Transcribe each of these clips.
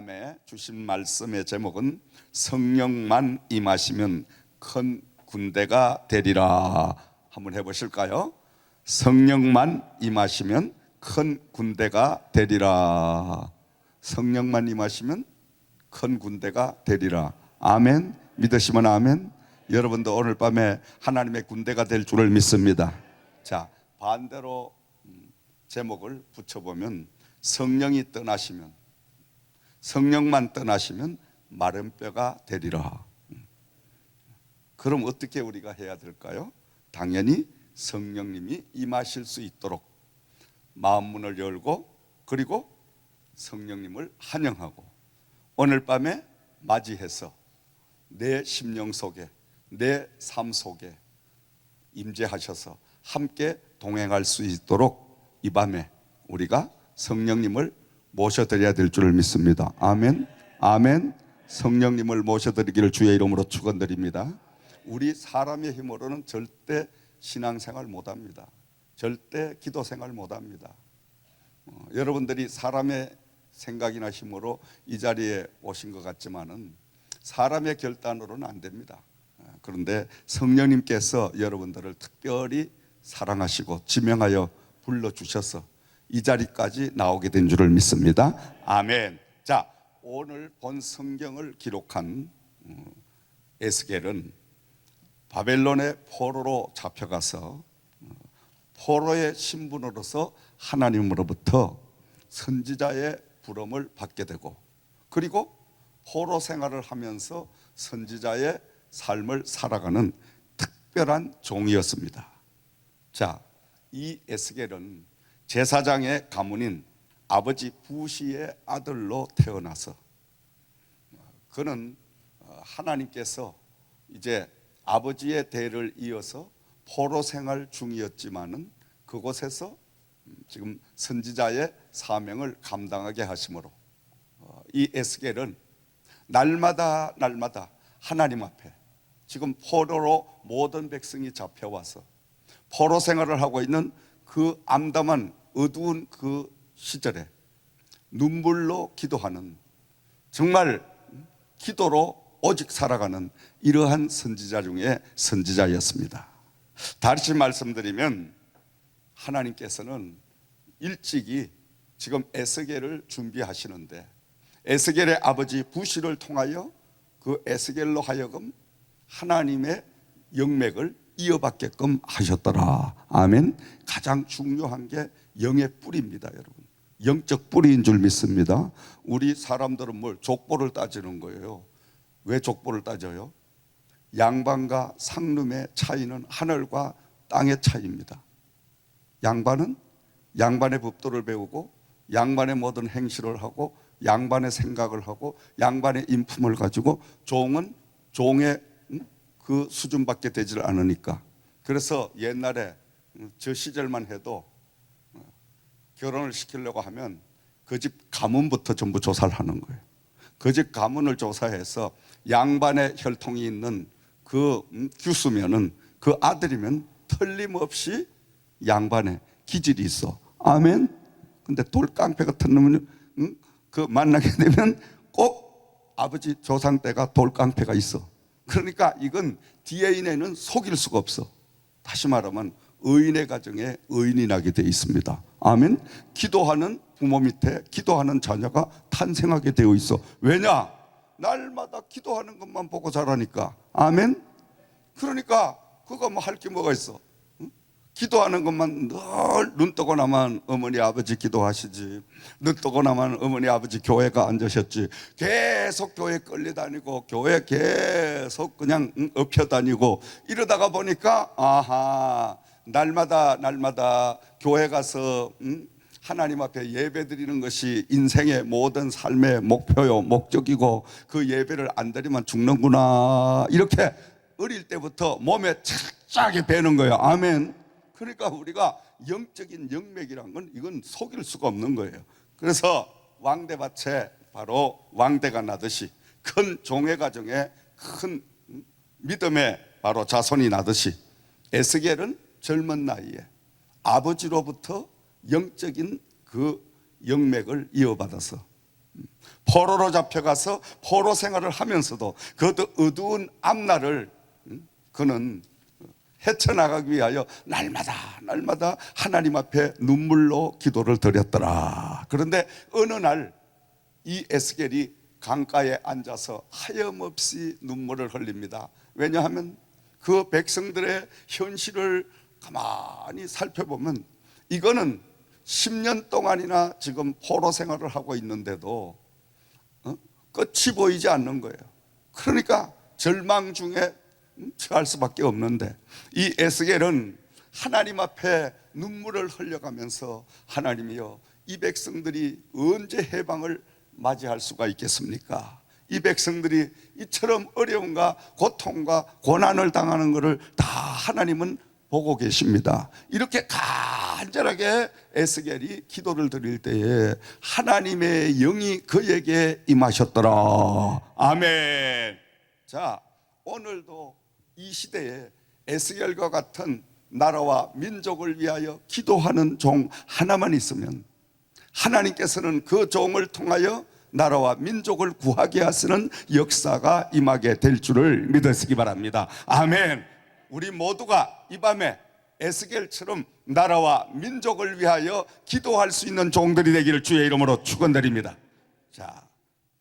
밤에 주신 말씀의 제목은 성령만 임하시면 큰 군대가 되리라. 한번 해보실까요? 성령만 임하시면 큰 군대가 되리라. 성령만 임하시면 큰 군대가 되리라. 아멘. 믿으시면 아멘. 여러분도 오늘 밤에 하나님의 군대가 될 줄을 믿습니다. 자, 반대로 제목을 붙여보면 성령이 떠나시면, 성령만 떠나시면 마른 뼈가 되리라. 그럼 어떻게 우리가 해야 될까요? 당연히 성령님이 임하실 수 있도록 마음 문을 열고, 그리고 성령님을 환영하고 오늘 밤에 맞이해서 내 심령 속에, 내 삶 속에 임재하셔서 함께 동행할 수 있도록 이 밤에 우리가 성령님을 모셔드려야 될 줄을 믿습니다. 아멘. 아멘. 성령님을 모셔드리기를 주의 이름으로 축원드립니다. 우리 사람의 힘으로는 절대 신앙생활 못합니다. 절대 기도생활 못합니다. 여러분들이 사람의 생각이나 힘으로 이 자리에 오신 것 같지만은 사람의 결단으로는 안 됩니다. 그런데 성령님께서 여러분들을 특별히 사랑하시고 지명하여 불러주셔서 이 자리까지 나오게 된 줄을 믿습니다. 아멘. 자, 오늘 본 성경을 기록한 에스겔은 바벨론의 포로로 잡혀가서 포로의 신분으로서 하나님으로부터 선지자의 부름을 받게 되고, 그리고 포로 생활을 하면서 선지자의 삶을 살아가는 특별한 종이었습니다. 자, 이 에스겔은 제사장의 가문인 아버지 부시의 아들로 태어나서 그는 하나님께서 이제 아버지의 대를 이어서 포로 생활 중이었지만은 그곳에서 지금 선지자의 사명을 감당하게 하심으로 이 에스겔은 날마다 하나님 앞에 지금 포로로 모든 백성이 잡혀와서 포로 생활을 하고 있는 그 암담한 어두운 그 시절에 눈물로 기도하는, 정말 기도로 오직 살아가는 이러한 선지자 중에 선지자였습니다. 다시 말씀드리면 하나님께서는 일찍이 지금 에스겔을 준비하시는데 에스겔의 아버지 부시를 통하여 그 에스겔로 하여금 하나님의 영맥을 이어받게끔 하셨더라. 아멘. 가장 중요한 게 영의 뿌리입니다, 여러분. 영적 뿌리인 줄 믿습니다. 우리 사람들은 뭘 족보를 따지는 거예요. 왜 족보를 따져요? 양반과 상름의 차이는 하늘과 땅의 차이입니다. 양반은 양반의 법도를 배우고 양반의 모든 행실을 하고 양반의 생각을 하고 양반의 인품을 가지고, 종은 종의 그 수준밖에 되질 않으니까. 그래서 옛날에 저 시절만 해도 결혼을 시키려고 하면 그 집 가문부터 전부 조사를 하는 거예요. 그 집 가문을 조사해서 양반의 혈통이 있는 그 규수면은 그 아들이면 틀림없이 양반의 기질이 있어. 아멘. 근데 돌깡패 같은 놈은 그 만나게 되면 꼭 아버지 조상 때가 돌깡패가 있어. 그러니까 이건 DNA는 속일 수가 없어. 다시 말하면 의인의 가정에 의인이 나게 되어 있습니다. 아멘. 기도하는 부모 밑에 기도하는 자녀가 탄생하게 되어 있어. 왜냐? 날마다 기도하는 것만 보고 자라니까. 아멘. 그러니까 그거 뭐 할 게 뭐가 있어? 기도하는 것만 늘 눈 뜨고 나면 어머니 아버지 기도하시지, 눈 뜨고 나면 어머니 아버지 교회가 앉으셨지, 계속 교회 끌려다니고 교회 계속 그냥 엎혀 다니고 이러다가 보니까 아하, 날마다 교회 가서 하나님 앞에 예배 드리는 것이 인생의 모든 삶의 목표요, 목적이고 그 예배를 안 드리면 죽는구나, 이렇게 어릴 때부터 몸에 착착이 배는 거예요. 아멘. 그러니까 우리가 영적인 영맥이란 건 이건 속일 수가 없는 거예요. 그래서 왕대밭에 바로 왕대가 나듯이 큰 종의 가정에 큰 믿음의 바로 자손이 나듯이 에스겔은 젊은 나이에 아버지로부터 영적인 그 영맥을 이어받아서 포로로 잡혀가서 포로 생활을 하면서도 그것도 어두운 앞날을 그는 헤쳐나가기 위하여 날마다 하나님 앞에 눈물로 기도를 드렸더라. 그런데 어느 날 이 에스겔이 강가에 앉아서 하염없이 눈물을 흘립니다. 왜냐하면 그 백성들의 현실을 가만히 살펴보면 이거는 10년 동안이나 지금 포로 생활을 하고 있는데도 끝이 보이지 않는 거예요. 그러니까 절망 중에 처할 수밖에 없는데 이 에스겔은 하나님 앞에 눈물을 흘려가면서 하나님이여, 이 백성들이 언제 해방을 맞이할 수가 있겠습니까? 이 백성들이 이처럼 어려움과 고통과 고난을 당하는 것을 다 하나님은 보고 계십니다. 이렇게 간절하게 에스겔이 기도를 드릴 때에 하나님의 영이 그에게 임하셨더라. 아멘. 자, 오늘도 이 시대에 에스겔과 같은 나라와 민족을 위하여 기도하는 종 하나만 있으면 하나님께서는 그 종을 통하여 나라와 민족을 구하게 하시는 역사가 임하게 될 줄을 믿으시기 바랍니다. 아멘. 우리 모두가 이 밤에 에스겔처럼 나라와 민족을 위하여 기도할 수 있는 종들이 되기를 주의 이름으로 축원드립니다. 자,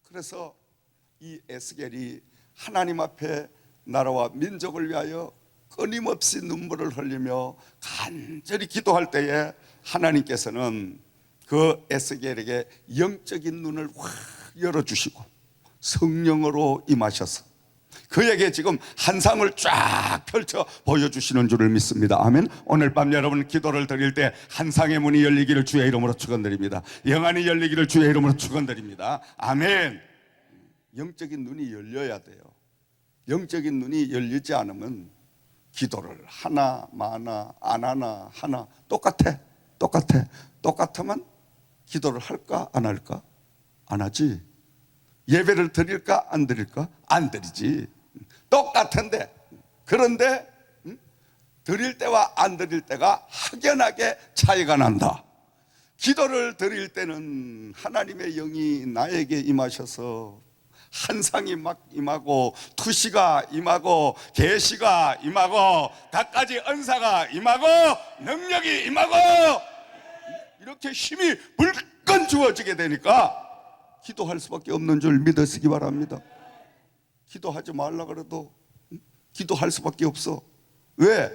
그래서 이 에스겔이 하나님 앞에 나라와 민족을 위하여 끊임없이 눈물을 흘리며 간절히 기도할 때에 하나님께서는 그 에스겔에게 영적인 눈을 확 열어주시고 성령으로 임하셔서 그에게 지금 한상을 쫙 펼쳐 보여주시는 줄을 믿습니다. 아멘. 오늘 밤 여러분 기도를 드릴 때 한상의 문이 열리기를 주의 이름으로 축원드립니다. 영안이 열리기를 주의 이름으로 축원드립니다. 아멘. 영적인 눈이 열려야 돼요. 영적인 눈이 열리지 않으면 기도를 하나 마나 안 하나 하나 똑같으면 기도를 할까 안 할까? 안 하지. 예배를 드릴까 안 드릴까? 안 드리지. 똑같은데, 그런데 드릴 때와 안 드릴 때가 확연하게 차이가 난다. 기도를 드릴 때는 하나님의 영이 나에게 임하셔서 한상이 막 임하고 투시가 임하고 계시가 임하고 갖가지 은사가 임하고 능력이 임하고 이렇게 힘이 불끈 주어지게 되니까 기도할 수밖에 없는 줄 믿으시기 바랍니다. 기도하지 말라 그래도 기도할 수밖에 없어. 왜?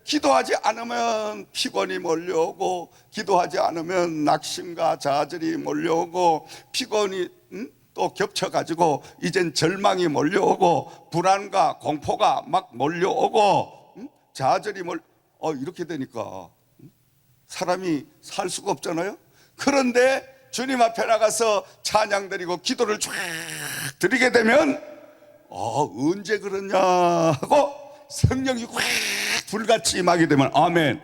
기도하지 않으면 피곤이 몰려오고, 기도하지 않으면 낙심과 좌절이 몰려오고, 피곤이 또 겹쳐가지고 이젠 절망이 몰려오고, 불안과 공포가 막 몰려오고, 좌절이 이렇게 되니까 사람이 살 수가 없잖아요. 그런데 주님 앞에 나가서 찬양 드리고 기도를 쫙 드리게 되면 언제 그러냐 하고 성령이 확 불같이 임하게 되면 아멘,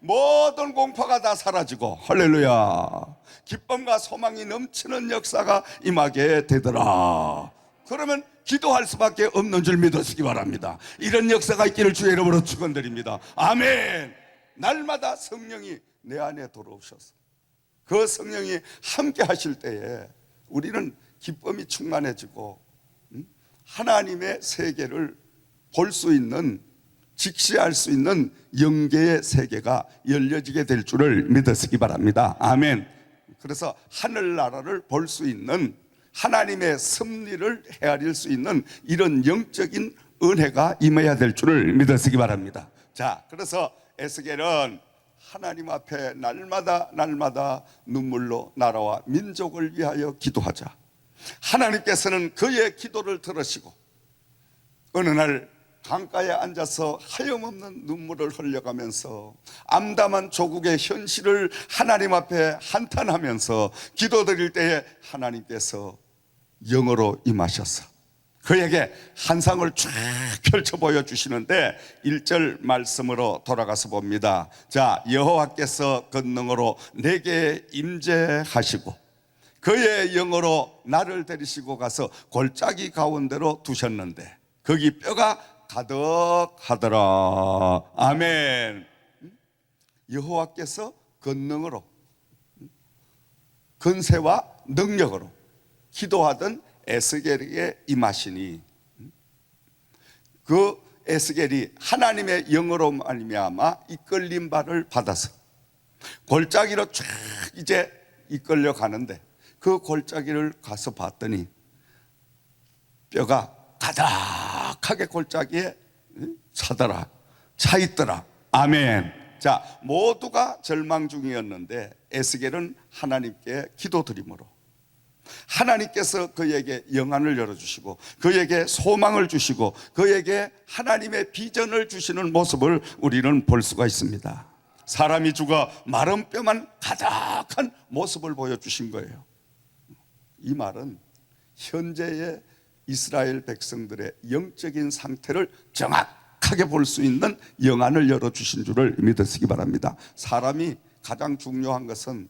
모든 공포가 다 사라지고 할렐루야, 기쁨과 소망이 넘치는 역사가 임하게 되더라. 그러면 기도할 수밖에 없는 줄 믿으시기 바랍니다. 이런 역사가 있기를 주의 이름으로 축원드립니다. 아멘. 날마다 성령이 내 안에 들어오셔서 그 성령이 함께 하실 때에 우리는 기쁨이 충만해지고 하나님의 세계를 볼 수 있는, 직시할 수 있는 영계의 세계가 열려지게 될 줄을 믿으시기 바랍니다. 아멘. 그래서 하늘나라를 볼 수 있는, 하나님의 섭리를 헤아릴 수 있는 이런 영적인 은혜가 임해야 될 줄을 믿으시기 바랍니다. 자, 그래서 에스겔은 하나님 앞에 날마다 눈물로 나라와 민족을 위하여 기도하자. 하나님께서는 그의 기도를 들으시고 어느 날 강가에 앉아서 하염없는 눈물을 흘려가면서 암담한 조국의 현실을 하나님 앞에 한탄하면서 기도드릴 때에 하나님께서 영으로 임하셔서 그에게 한상을 쫙 펼쳐 보여주시는데 1절 말씀으로 돌아가서 봅니다. 자, 여호와께서 권능으로 내게 임재하시고 그의 영으로 나를 데리시고 가서 골짜기 가운데로 두셨는데 거기 뼈가 가득하더라. 아멘. 여호와께서 권능으로, 권세와 능력으로 기도하던 에스겔에게 임하시니 그 에스겔이 하나님의 영으로 말미암아 이끌림 바를 받아서 골짜기로 쫙 이제 이끌려 가는데 그 골짜기를 가서 봤더니 뼈가 가득하게 골짜기에 차 있더라. 아멘. 자, 모두가 절망 중이었는데 에스겔은 하나님께 기도드림으로 하나님께서 그에게 영안을 열어주시고 그에게 소망을 주시고 그에게 하나님의 비전을 주시는 모습을 우리는 볼 수가 있습니다. 사람이 죽어 마른 뼈만 가득한 모습을 보여주신 거예요. 이 말은 현재의 이스라엘 백성들의 영적인 상태를 정확하게 볼 수 있는 영안을 열어주신 줄을 믿으시기 바랍니다. 사람이 가장 중요한 것은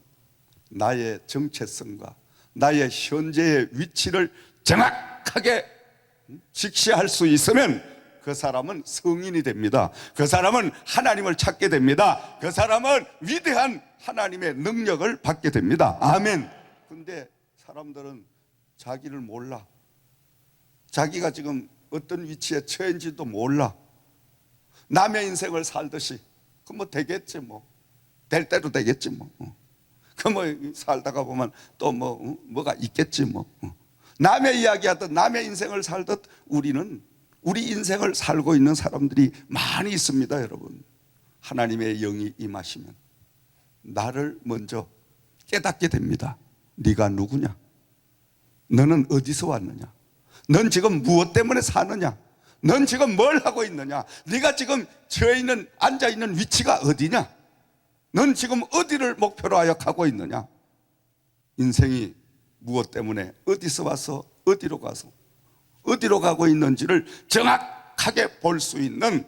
나의 정체성과 나의 현재의 위치를 정확하게 직시할 수 있으면 그 사람은 성인이 됩니다. 그 사람은 하나님을 찾게 됩니다. 그 사람은 위대한 하나님의 능력을 받게 됩니다. 아멘. 근데 사람들은 자기를 몰라. 자기가 지금 어떤 위치에 처한지도 몰라. 남의 인생을 살듯이 그 뭐 되겠지 뭐. 될 대로 되겠지 뭐. 그 뭐 살다가 보면 또 뭐가 있겠지 뭐. 남의 이야기하듯 남의 인생을 살듯 우리는 우리 인생을 살고 있는 사람들이 많이 있습니다. 여러분, 하나님의 영이 임하시면 나를 먼저 깨닫게 됩니다. 네가 누구냐? 너는 어디서 왔느냐? 넌 지금 무엇 때문에 사느냐? 넌 지금 뭘 하고 있느냐? 네가 지금 처해있는 앉아있는 위치가 어디냐? 넌 지금 어디를 목표로 하여 가고 있느냐? 인생이 무엇 때문에 어디서 와서 어디로 가서 어디로 가고 있는지를 정확하게 볼 수 있는,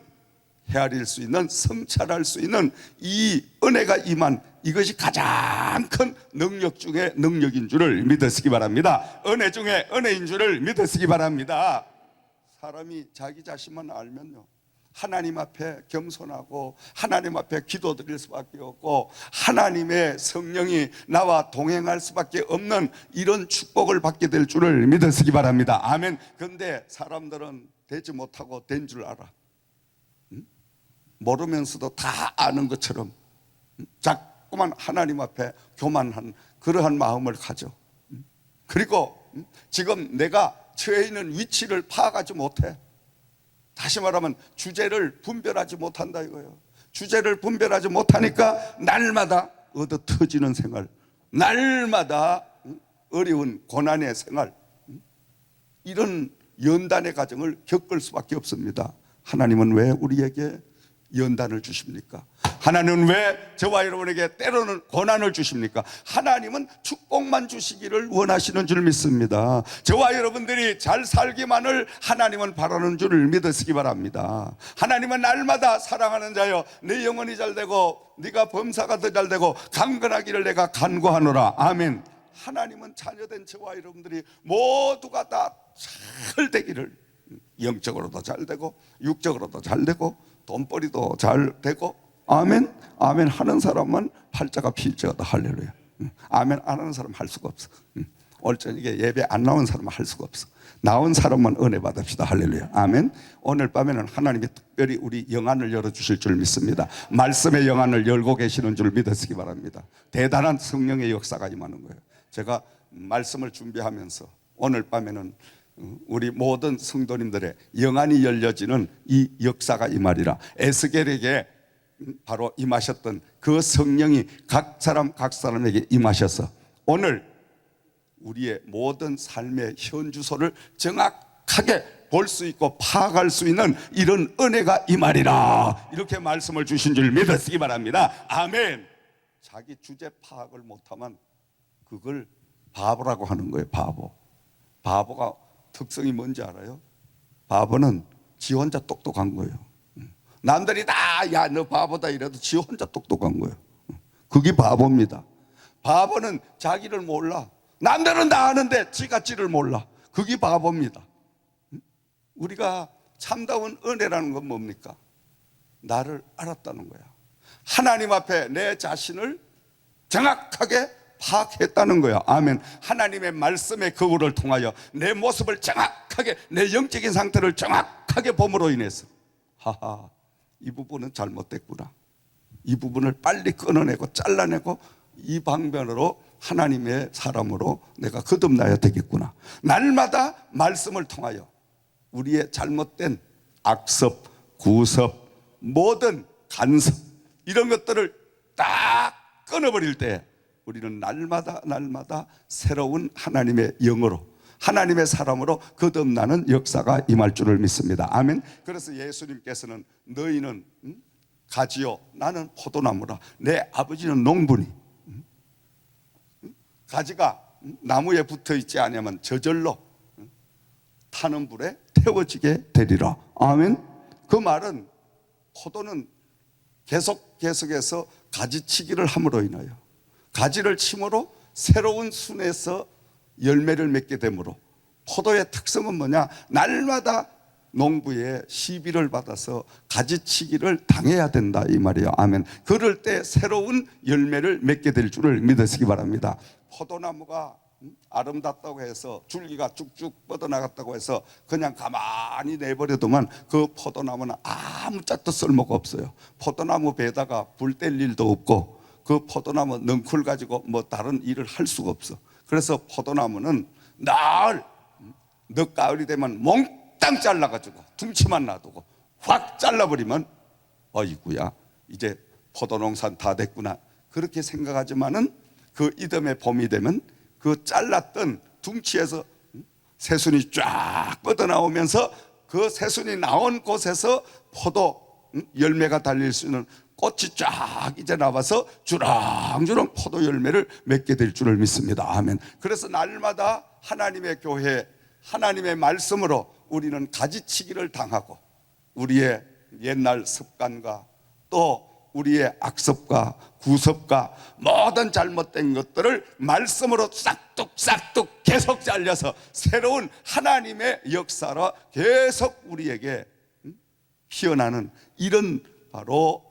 헤아릴 수 있는, 성찰할 수 있는 이 은혜가 임한 이것이 가장 큰 능력 중에 능력인 줄을 믿으시기 바랍니다. 은혜 중에 은혜인 줄을 믿으시기 바랍니다. 사람이 자기 자신만 알면요, 하나님 앞에 겸손하고 하나님 앞에 기도드릴 수밖에 없고 하나님의 성령이 나와 동행할 수밖에 없는 이런 축복을 받게 될 줄을 믿으시기 바랍니다. 아멘. 그런데 사람들은 되지 못하고 된 줄 알아. 모르면서도 다 아는 것처럼 자꾸만 하나님 앞에 교만한 그러한 마음을 가져. 그리고 지금 내가 처해 있는 위치를 파악하지 못해. 다시 말하면 주제를 분별하지 못한다 이거예요. 주제를 분별하지 못하니까 날마다 얻어 터지는 생활, 날마다 어려운 고난의 생활, 이런 연단의 과정을 겪을 수밖에 없습니다. 하나님은 왜 우리에게 연단을 주십니까? 하나님은 왜 저와 여러분에게 때로는 고난을 주십니까? 하나님은 축복만 주시기를 원하시는 줄 믿습니다. 저와 여러분들이 잘 살기만을 하나님은 바라는 줄을 믿으시기 바랍니다. 하나님은 날마다 사랑하는 자여 내 영혼이 잘되고 네가 범사가 더 잘되고 강건하기를 내가 간구하노라. 아멘. 하나님은 자녀된 저와 여러분들이 모두가 다 잘 되기를, 영적으로도 잘되고 육적으로도 잘되고 돈벌이도 잘되고, 아멘, 아멘 하는 사람만 팔자가 필자다. 할렐루야. 아멘 안 하는 사람 할 수가 없어. 오늘 저녁에 예배 안 나온 사람은 할 수가 없어. 나온 사람만 은혜 받읍시다. 할렐루야. 아멘. 오늘 밤에는 하나님이 특별히 우리 영안을 열어주실 줄 믿습니다. 말씀의 영안을 열고 계시는 줄 믿으시기 바랍니다. 대단한 성령의 역사가 임하는 거예요. 제가 말씀을 준비하면서 오늘 밤에는 우리 모든 성도님들의 영안이 열려지는 이 역사가 임하리라. 에스겔에게 바로 임하셨던 그 성령이 각 사람에게 임하셔서 오늘 우리의 모든 삶의 현주소를 정확하게 볼 수 있고 파악할 수 있는 이런 은혜가 임하리라. 이렇게 말씀을 주신 줄 믿으시기 바랍니다. 아멘. 자기 주제 파악을 못하면 그걸 바보라고 하는 거예요. 바보가 특성이 뭔지 알아요? 바보는 지 혼자 똑똑한 거예요. 남들이 다 야 너 바보다 이래도 지 혼자 똑똑한 거예요. 그게 바보입니다. 바보는 자기를 몰라. 남들은 다 아는데 지가 지를 몰라. 그게 바보입니다. 우리가 참다운 은혜라는 건 뭡니까? 나를 알았다는 거야. 하나님 앞에 내 자신을 정확하게 파악했다는 거야. 아멘. 하나님의 말씀의 거울을 통하여 내 모습을 정확하게, 내 영적인 상태를 정확하게 봄으로 인해서, 하하, 이 부분은 잘못됐구나, 이 부분을 빨리 끊어내고 잘라내고 이 방면으로 하나님의 사람으로 내가 거듭나야 되겠구나. 날마다 말씀을 통하여 우리의 잘못된 악습, 구습, 모든 간섭, 이런 것들을 딱 끊어버릴 때 우리는 날마다 새로운 하나님의 영으로, 하나님의 사람으로 거듭나는 역사가 임할 줄을 믿습니다. 아멘. 그래서 예수님께서는 너희는 가지요, 나는 포도나무라. 내 아버지는 농부니. 가지가 나무에 붙어 있지 않으면 저절로 타는 불에 태워지게 되리라. 아멘. 그 말은 포도는 계속해서 가지치기를 함으로 인하여, 가지를 침으로 새로운 순에서 열매를 맺게 되므로, 포도의 특성은 뭐냐? 날마다 농부의 시비를 받아서 가지치기를 당해야 된다, 이 말이에요. 아멘. 그럴 때 새로운 열매를 맺게 될 줄을 믿으시기 바랍니다. 포도나무가 아름답다고 해서 줄기가 쭉쭉 뻗어나갔다고 해서 그냥 가만히 내버려두면 그 포도나무는 아무 짝도 쓸모가 없어요. 포도나무 배에다가 불 뗄 일도 없고 그 포도나무 넝쿨 가지고 뭐 다른 일을 할 수가 없어. 그래서 포도나무는 늘 늦가을이 되면 몽땅 잘라가지고 둥치만 놔두고 확 잘라버리면 어이구야, 이제 포도농산 다 됐구나, 그렇게 생각하지만은 그 이듬해 봄이 되면 그 잘랐던 둥치에서 새순이 쫙 뻗어나오면서 그 새순이 나온 곳에서 포도 열매가 달릴 수 있는 꽃이 쫙 이제 나와서 주렁주렁 포도 열매를 맺게 될 줄을 믿습니다. 아멘. 그래서 날마다 하나님의 교회, 하나님의 말씀으로 우리는 가지치기를 당하고 우리의 옛날 습관과 또 우리의 악습과 구습과 모든 잘못된 것들을 말씀으로 싹둑 계속 잘려서 새로운 하나님의 역사로 계속 우리에게 피어나는, 이런 바로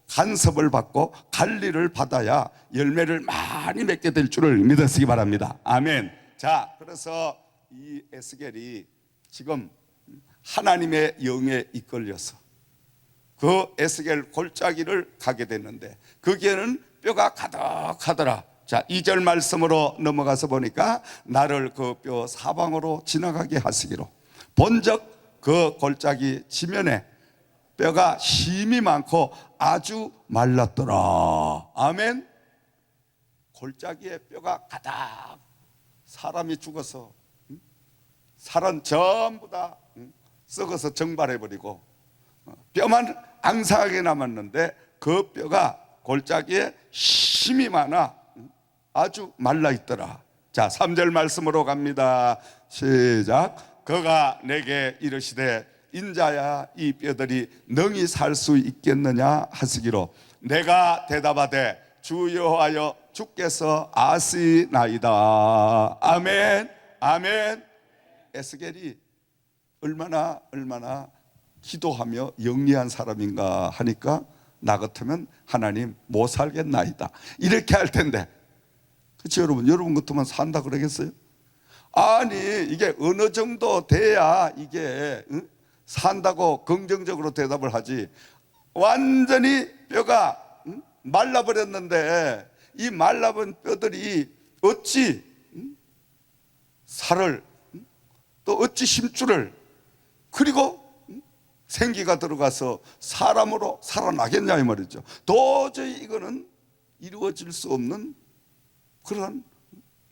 간섭을 받고 관리를 받아야 열매를 많이 맺게 될 줄을 믿으시기 바랍니다. 아멘. 자, 그래서 이 에스겔이 지금 하나님의 영에 이끌려서 그 에스겔 골짜기를 가게 됐는데 거기에는 뼈가 가득하더라. 자, 2절 말씀으로 넘어가서 보니까 나를 그 뼈 사방으로 지나가게 하시기로, 본적 그 골짜기 지면에 뼈가 심이 많고 아주 말랐더라. 아멘. 골짜기에 뼈가 가득, 사람이 죽어서 살은 전부 다 썩어서 증발해버리고 뼈만 앙상하게 남았는데 그 뼈가 골짜기에 심이 많아 아주 말라있더라. 자, 3절 말씀으로 갑니다. 시작. 그가 내게 이르시되 인자야, 이 뼈들이 능히 살 수 있겠느냐 하시기로, 내가 대답하되 주 여호와여 주께서 아시나이다. 아멘. 아멘. 에스겔이 얼마나 기도하며 영리한 사람인가 하니까 나 같으면 하나님 못 살겠나이다 이렇게 할 텐데, 그렇죠 여러분? 여러분 같으면 산다 그러겠어요? 아니 이게 어느 정도 돼야 이게 산다고 긍정적으로 대답을 하지. 완전히 뼈가 말라버렸는데 이 말라본 뼈들이 어찌 살을, 또 어찌 힘줄을, 그리고 생기가 들어가서 사람으로 살아나겠냐 이 말이죠. 도저히 이거는 이루어질 수 없는 그러한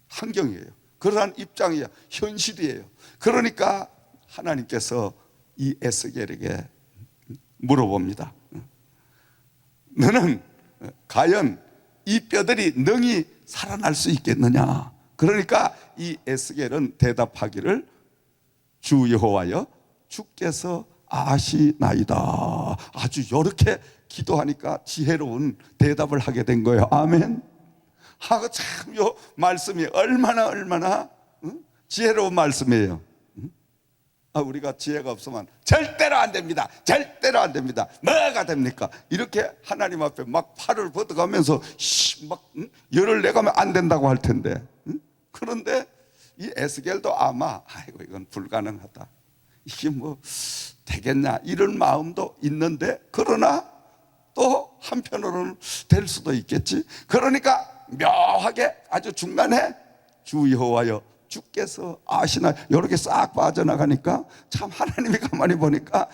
환경이에요. 그러한 입장이에요. 현실이에요. 그러니까 하나님께서 이 에스겔에게 물어봅니다. 너는 과연 이 뼈들이 능히 살아날 수 있겠느냐? 그러니까 이 에스겔은 대답하기를 주 여호와여 주께서 아시나이다. 아주 이렇게 기도하니까 지혜로운 대답을 하게 된 거예요. 아멘. 참 요 말씀이 얼마나 지혜로운 말씀이에요. 우리가 지혜가 없으면 절대로 안 됩니다. 절대로 안 됩니다. 뭐가 됩니까? 이렇게 하나님 앞에 막 팔을 뻗어가면서 막 열을 내가면 안 된다고 할 텐데, 그런데 이 에스겔도 아마 아이고 이건 불가능하다, 이게 뭐 되겠냐 이런 마음도 있는데, 그러나 또 한편으로는 될 수도 있겠지. 그러니까 묘하게 아주 중간에 주 여호와여 주께서 아시나 이렇게 싹 빠져나가니까 참 하나님이 가만히 보니까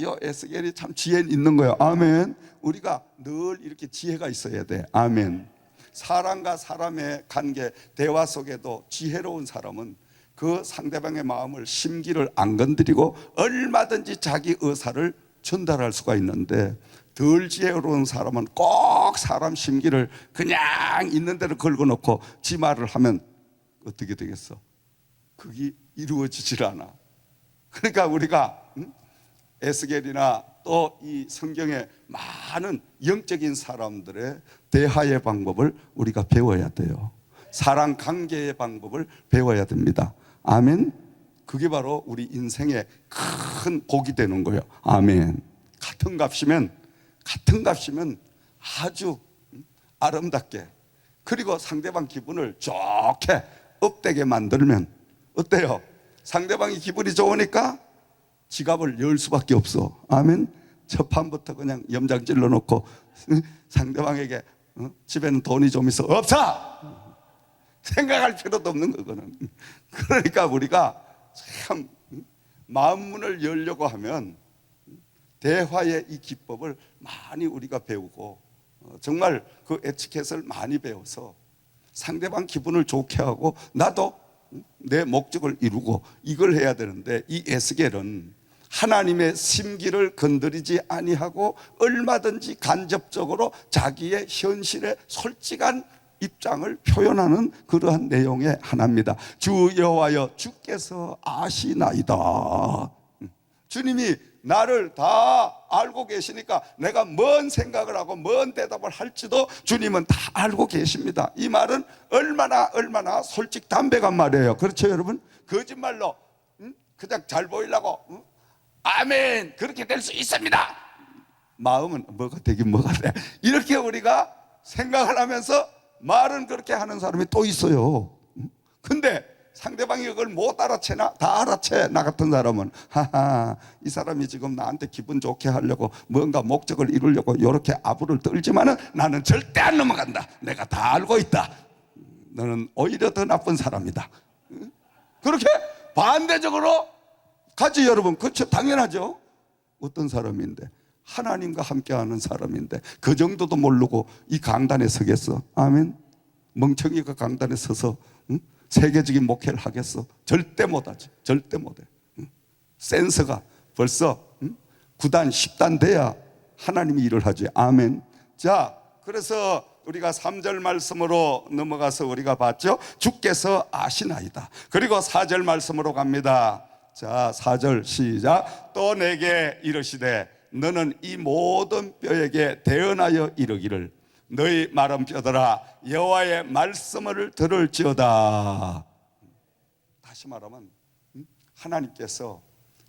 요 에스겔이 참 지혜 있는 거예요. 아멘. 우리가 늘 이렇게 지혜가 있어야 돼. 아멘. 사람과 사람의 관계 대화 속에도 지혜로운 사람은 그 상대방의 마음을 심기를 안 건드리고 얼마든지 자기 의사를 전달할 수가 있는데, 덜 지혜로운 사람은 꼭 사람 심기를 그냥 있는 대로 긁어놓고 지 말을 하면 어떻게 되겠어? 그게 이루어지질 않아. 그러니까 우리가 에스겔이나 또 이 성경의 많은 영적인 사람들의 대화의 방법을 우리가 배워야 돼요. 사람 관계의 방법을 배워야 됩니다. 아멘. 그게 바로 우리 인생의 큰 복이 되는 거예요. 아멘. 같은 값이면 아주 아름답게, 그리고 상대방 기분을 좋게 업되게 만들면 어때요? 상대방이 기분이 좋으니까 지갑을 열 수밖에 없어. 아멘. 첫 판부터 그냥 염장 찔러 놓고 상대방에게 집에는 돈이 좀 있어, 없어, 생각할 필요도 없는 거거든. 그러니까 우리가 참 마음문을 열려고 하면 대화의 이 기법을 많이 우리가 배우고, 정말 그 에티켓을 많이 배워서 상대방 기분을 좋게 하고 나도 내 목적을 이루고 이걸 해야 되는데, 이 에스겔은 하나님의 심기를 건드리지 아니하고 얼마든지 간접적으로 자기의 현실의 솔직한 입장을 표현하는 그러한 내용의 하나입니다. 주 여호와여 주께서 아시나이다. 주님이 나를 다 알고 계시니까 내가 뭔 생각을 하고 뭔 대답을 할지도 주님은 다 알고 계십니다. 이 말은 얼마나 솔직담백한 말이에요. 그렇죠 여러분? 거짓말로 그냥 잘 보이려고 아멘 그렇게 될 수 있습니다. 마음은 뭐가 되긴 뭐가 돼, 이렇게 우리가 생각을 하면서 말은 그렇게 하는 사람이 또 있어요. 근데 상대방이 그걸 못 알아채나? 다 알아채. 나 같은 사람은 하하, 이 사람이 지금 나한테 기분 좋게 하려고 뭔가 목적을 이루려고 이렇게 아부를 떨지만은 나는 절대 안 넘어간다. 내가 다 알고 있다. 너는 오히려 더 나쁜 사람이다. 그렇게 반대적으로 가지 여러분. 그렇죠, 당연하죠. 어떤 사람인데, 하나님과 함께하는 사람인데 그 정도도 모르고 이 강단에 서겠어? 아멘. 멍청이가 강단에 서서 세계적인 목회를 하겠어? 절대 못하지. 절대 못해. 센서가 벌써 9단 10단 돼야 하나님이 일을 하지. 아멘. 자, 그래서 우리가 3절 말씀으로 넘어가서 우리가 봤죠. 주께서 아시나이다. 그리고 4절 말씀으로 갑니다. 자, 4절 시작. 또 내게 이르시되 너는 이 모든 뼈에게 대언하여 이르기를 너희 마른 뼈들아 여호와의 말씀을 들을지어다. 다시 말하면 하나님께서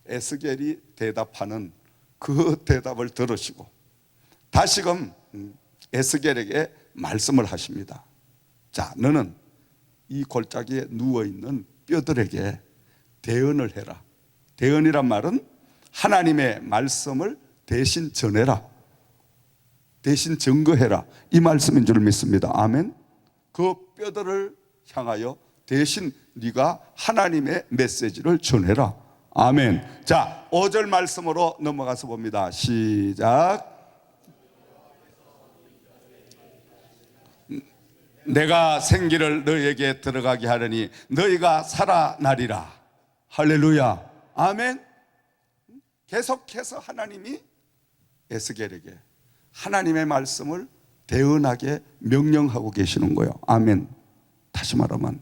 에스겔이 대답하는 그 대답을 들으시고 다시금 에스겔에게 말씀을 하십니다. 자, 너는 이 골짜기에 누워있는 뼈들에게 대언을 해라. 대언이란 말은 하나님의 말씀을 대신 전해라, 대신 증거해라, 이 말씀인 줄 믿습니다. 아멘. 그 뼈들을 향하여 대신 네가 하나님의 메시지를 전해라. 아멘. 자, 5절 말씀으로 넘어가서 봅니다. 시작. 내가 생기를 너희에게 들어가게 하려니 너희가 살아나리라. 할렐루야. 아멘. 계속해서 하나님이 에스겔에게 하나님의 말씀을 대언하게 명령하고 계시는 거예요. 아멘. 다시 말하면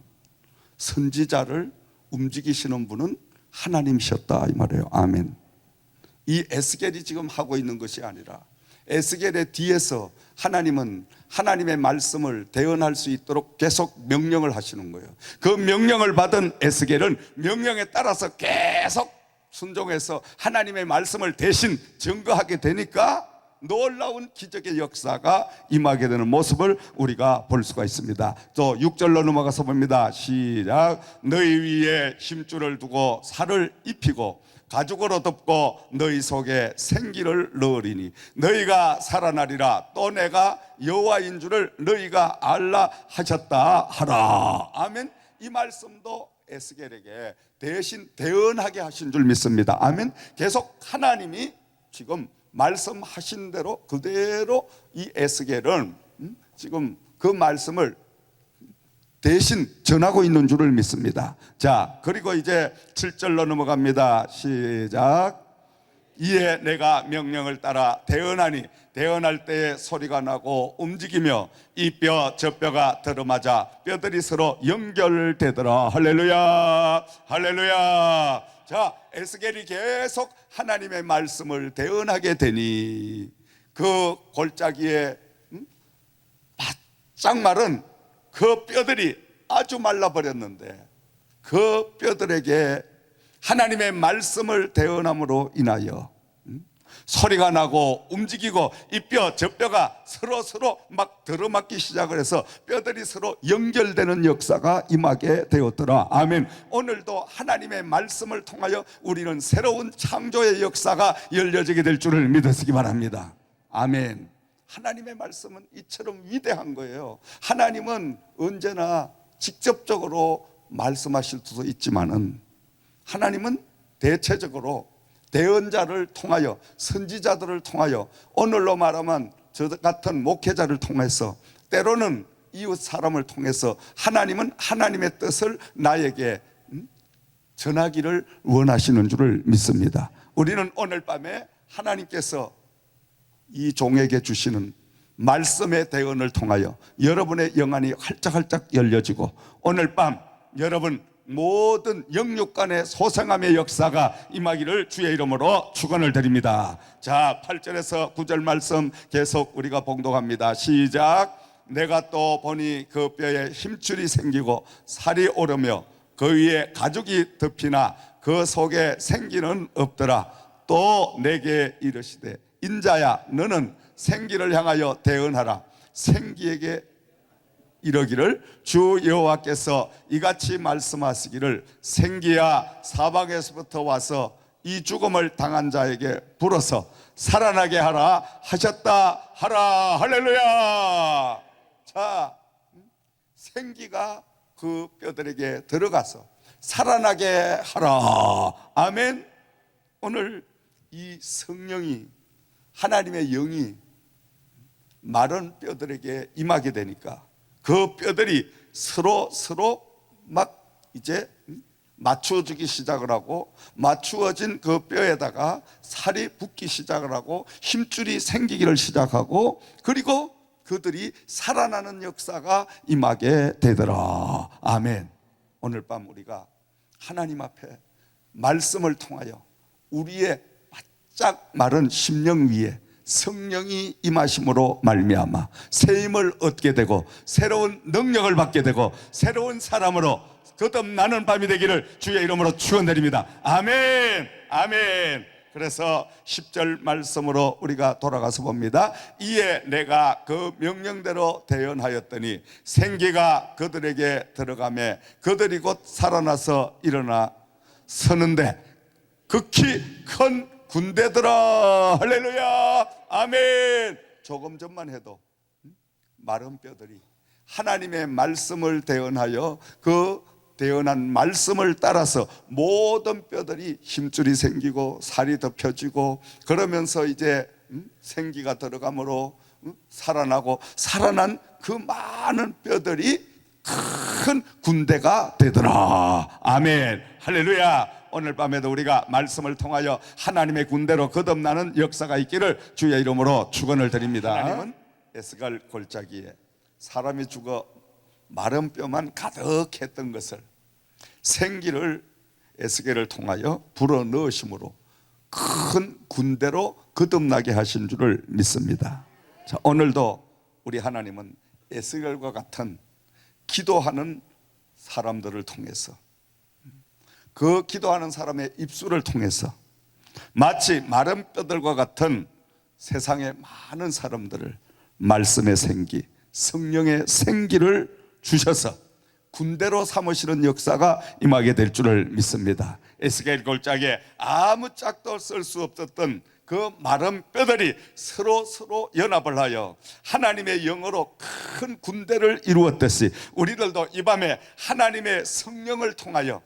선지자를 움직이시는 분은 하나님이셨다 이 말이에요. 아멘. 이 에스겔이 지금 하고 있는 것이 아니라 에스겔의 뒤에서 하나님은 하나님의 말씀을 대언할 수 있도록 계속 명령을 하시는 거예요. 그 명령을 받은 에스겔은 명령에 따라서 계속 순종해서 하나님의 말씀을 대신 증거하게 되니까 놀라운 기적의 역사가 임하게 되는 모습을 우리가 볼 수가 있습니다. 또 6절로 넘어가서 봅니다. 시작. 너희 위에 힘줄을 두고 살을 입히고 가죽으로 덮고 너희 속에 생기를 넣으리니 너희가 살아나리라. 또 내가 여호와인 줄을 너희가 알라 하셨다 하라. 아멘. 이 말씀도 에스겔에게 대신 대언하게 하신 줄 믿습니다. 아멘. 계속 하나님이 지금 말씀하신 대로 그대로 이 에스겔은 지금 그 말씀을 대신 전하고 있는 줄을 믿습니다. 자, 그리고 이제 7절로 넘어갑니다. 시작. 이에 내가 명령을 따라 대언하니 대언할 때에 소리가 나고 움직이며 이 뼈 저 뼈가 들어맞아 뼈들이 서로 연결되더라. 할렐루야, 할렐루야. 자, 에스겔이 계속 하나님의 말씀을 대언하게 되니 그 골짜기에 바짝 마른 그 뼈들이 아주 말라버렸는데 그 뼈들에게 하나님의 말씀을 대언함으로 인하여 소리가 나고 움직이고 이 뼈 저 뼈가 서로 막 들어맞기 시작을 해서 뼈들이 서로 연결되는 역사가 임하게 되었더라. 아멘. 오늘도 하나님의 말씀을 통하여 우리는 새로운 창조의 역사가 열려지게 될 줄을 믿으시기 바랍니다. 아멘. 하나님의 말씀은 이처럼 위대한 거예요. 하나님은 언제나 직접적으로 말씀하실 수도 있지만은 하나님은 대체적으로 대언자를 통하여 선지자들을 통하여 오늘로 말하면 저 같은 목회자를 통해서 때로는 이웃 사람을 통해서 하나님은 하나님의 뜻을 나에게 전하기를 원하시는 줄을 믿습니다. 우리는 오늘 밤에 하나님께서 이 종에게 주시는 말씀의 대언을 통하여 여러분의 영안이 활짝활짝 열려지고 오늘 밤 여러분 모든 영육간의 소생함의 역사가 임하기를 주의 이름으로 축원을 드립니다. 자, 8절에서 9절 말씀 계속 우리가 봉독합니다. 시작. 내가 또 보니 그 뼈에 힘줄이 생기고 살이 오르며 그 위에 가죽이 덮이나 그 속에 생기는 없더라. 또 내게 이르시되 인자야 너는 생기를 향하여 대언하라. 생기에게 이러기를 주 여호와께서 이같이 말씀하시기를 생기야 사방에서부터 와서 이 죽음을 당한 자에게 불어서 살아나게 하라 하셨다 하라. 할렐루야. 자, 생기가 그 뼈들에게 들어가서 살아나게 하라. 아멘. 오늘 이 성령이 하나님의 영이 마른 뼈들에게 임하게 되니까 그 뼈들이 서로 막 이제 맞추어지기 시작을 하고 맞추어진 그 뼈에다가 살이 붙기 시작을 하고 힘줄이 생기기를 시작하고 그리고 그들이 살아나는 역사가 임하게 되더라. 아멘. 오늘 밤 우리가 하나님 앞에 말씀을 통하여 우리의 바짝 마른 심령 위에 성령이 임하심으로 말미암아 새 힘을 얻게 되고 새로운 능력을 받게 되고 새로운 사람으로 거듭나는 밤이 되기를 주의 이름으로 축원드립니다. 아멘. 아멘. 그래서 10절 말씀으로 우리가 돌아가서 봅니다. 이에 내가 그 명령대로 대언하였더니 생기가 그들에게 들어가매 그들이 곧 살아나서 일어나 서는데 극히 큰 군대들아. 할렐루야. 아멘. 조금 전만 해도 마른 뼈들이 하나님의 말씀을 대언하여 그 대언한 말씀을 따라서 모든 뼈들이 힘줄이 생기고 살이 덮여지고 그러면서 이제 생기가 들어가므로 살아나고 살아난 그 많은 뼈들이 큰 군대가 되더라. 아멘. 할렐루야. 오늘 밤에도 우리가 말씀을 통하여 하나님의 군대로 거듭나는 역사가 있기를 주의 이름으로 축원을 드립니다. 하나님은 에스갈 골짜기에 사람이 죽어 마른 뼈만 가득했던 것을 생기를 에스겔을 통하여 불어넣으심으로 큰 군대로 거듭나게 하신 줄을 믿습니다. 자, 오늘도 우리 하나님은 에스겔과 같은 기도하는 사람들을 통해서 그 기도하는 사람의 입술을 통해서 마치 마른 뼈들과 같은 세상의 많은 사람들을 말씀의 생기, 성령의 생기를 주셔서 군대로 삼으시는 역사가 임하게 될 줄을 믿습니다. 에스겔 골짜기에 아무 짝도 쓸 수 없었던 그 마른 뼈들이 서로 연합을 하여 하나님의 영으로 큰 군대를 이루었듯이 우리들도 이 밤에 하나님의 성령을 통하여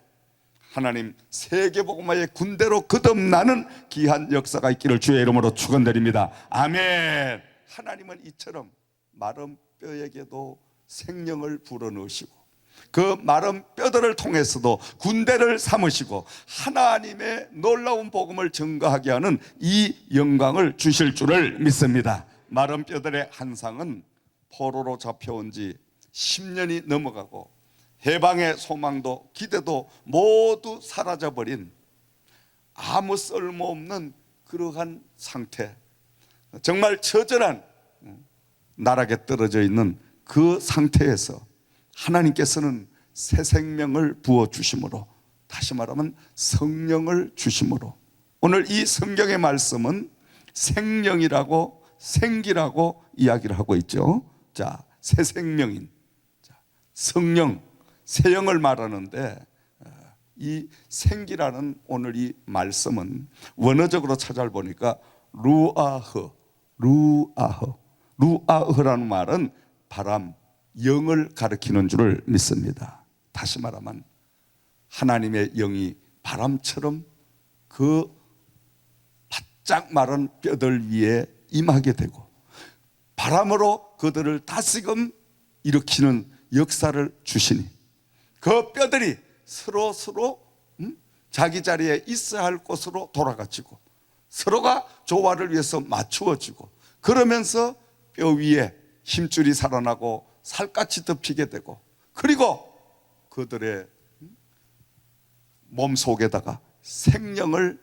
하나님 세계복음화의 군대로 거듭나는 귀한 역사가 있기를 주의 이름으로 축원드립니다. 아멘. 하나님은 이처럼 마른 뼈에게도 생명을 불어넣으시고 그 마른 뼈들을 통해서도 군대를 삼으시고 하나님의 놀라운 복음을 증거하게 하는 이 영광을 주실 줄을 믿습니다. 마른 뼈들의 한 상은 포로로 잡혀온 지 10년이 넘어가고 해방의 소망도 기대도 모두 사라져버린 아무 쓸모없는 그러한 상태, 정말 처절한 나락에 떨어져 있는 그 상태에서 하나님께서는 새 생명을 부어주심으로, 다시 말하면 성령을 주심으로, 오늘 이 성경의 말씀은 생명이라고 생기라고 이야기를 하고 있죠. 자, 새 생명인 성령, 새 영을 말하는데 이 생기라는 오늘 이 말씀은 원어적으로 찾아보니까 루아흐라는 말은 바람, 영을 가리키는 줄을 믿습니다. 다시 말하면 하나님의 영이 바람처럼 그 바짝 마른 뼈들 위에 임하게 되고 바람으로 그들을 다시금 일으키는 역사를 주시니 그 뼈들이 서로 자기 자리에 있어야 할 곳으로 돌아가지고 서로가 조화를 위해서 맞추어지고 그러면서 뼈 위에 힘줄이 살아나고 살갗이 덮이게 되고 그리고 그들의 몸속에다가 생명을